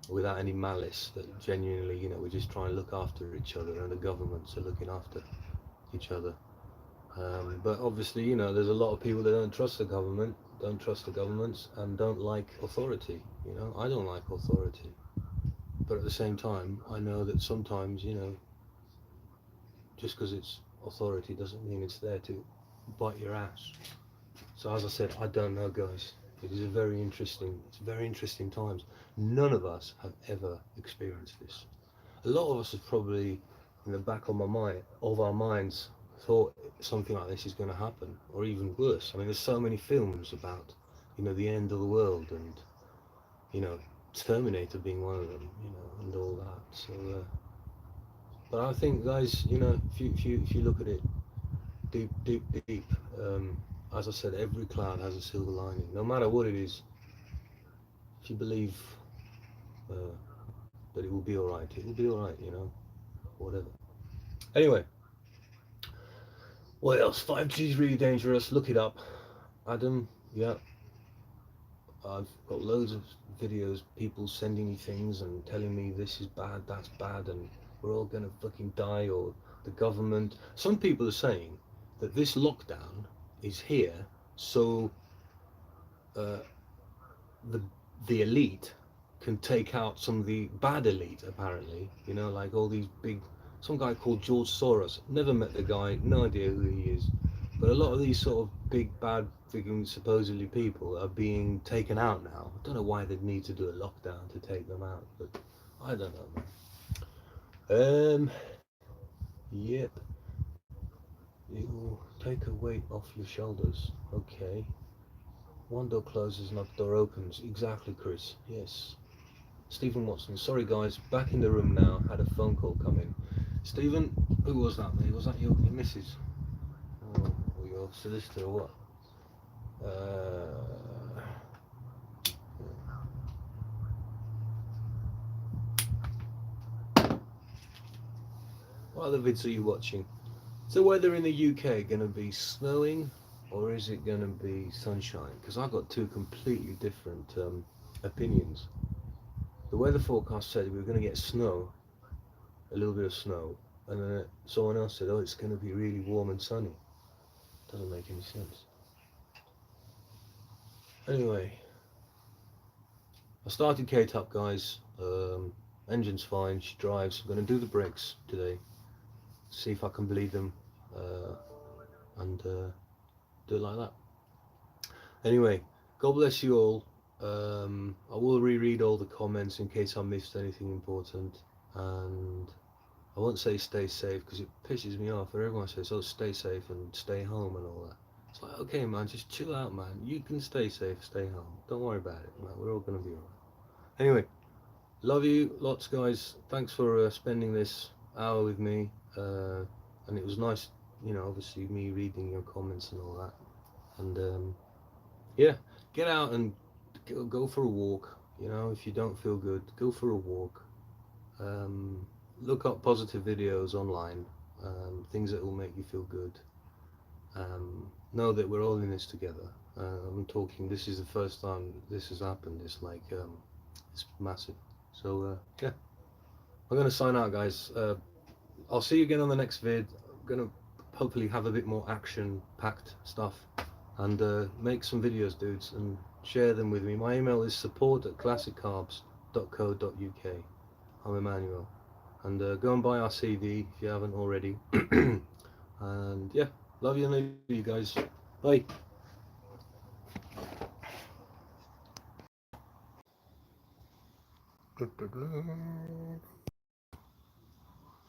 without any malice, that genuinely, you know, we just try and look after each other and the governments are looking after each other. But obviously, you know, there's a lot of people that don't trust the government, don't trust the governments, and don't like authority. You know, I don't like authority, but at the same time, I know that sometimes, you know, just because it's authority doesn't mean it's there to bite your ass. So as I said, I don't know, guys. It is it's very interesting times. None of us have ever experienced this. A lot of us have probably, in the back of our minds, thought something like this is going to happen, or even worse. I mean, there's so many films about, you know, the end of the world, and you know, Terminator being one of them, you know, and all that. So, but I think, guys, you know, if you look at it deep, as I said, every cloud has a silver lining. No matter what it is, if you believe uh, that it will be all right, it will be all right. You know, whatever. Anyway, what else? 5G is really dangerous. Look it up. Adam, yeah, I've got loads of videos, people sending me things and telling me this is bad, that's bad, and we're all gonna fucking die, or the government. Some people are saying that this lockdown is here so uh, the elite can take out some of the bad elite, apparently. You know, like all these big. Some guy called George Soros. Never met the guy. No idea who he is. But a lot of these sort of big bad freaking supposedly people are being taken out now. I don't know why they'd need to do a lockdown to take them out, but I don't know, man. Yep. It will take a weight off your shoulders. Okay. One door closes, another door opens. Exactly, Chris. Yes. Stephen Watson. Sorry, guys. Back in the room now. Had a phone call come in. Stephen, who was that, mate? Was that your missus? Or your solicitor or what? What other vids are you watching? Is the weather in the UK going to be snowing or is it going to be sunshine? Because I've got two completely different opinions. The weather forecast said we were going to get snow, a little bit of snow, and then someone else said, oh, it's going to be really warm and sunny. Doesn't make any sense. Anyway, I started Kate up, guys. Engine's fine, she drives. I'm going to do the brakes today, see if I can bleed them, and do it like that. Anyway, God bless you all. I will reread all the comments in case I missed anything important, and I won't say stay safe because it pisses me off. Everyone says, "Oh, stay safe and stay home and all that." It's like, okay, man, just chill out, man. You can stay safe, stay home. Don't worry about it, man. We're all gonna be alright. Anyway, love you lots, guys. Thanks for spending this hour with me, and it was nice, you know, obviously me reading your comments and all that, and yeah, get out and go for a walk. You know, if you don't feel good, go for a walk. Um, Look up positive videos online, things that will make you feel good. Know that we're all in this together. I'm talking. This is the first time this has happened. It's like it's massive. So yeah, I'm gonna sign out, guys. I'll see you again on the next vid. I'm gonna hopefully have a bit more action-packed stuff, and make some videos, dudes, and share them with me. My email is support@classiccarbs.co.uk. I'm Emmanuel, and go and buy our CD if you haven't already. And yeah, love you and leave you guys. Bye.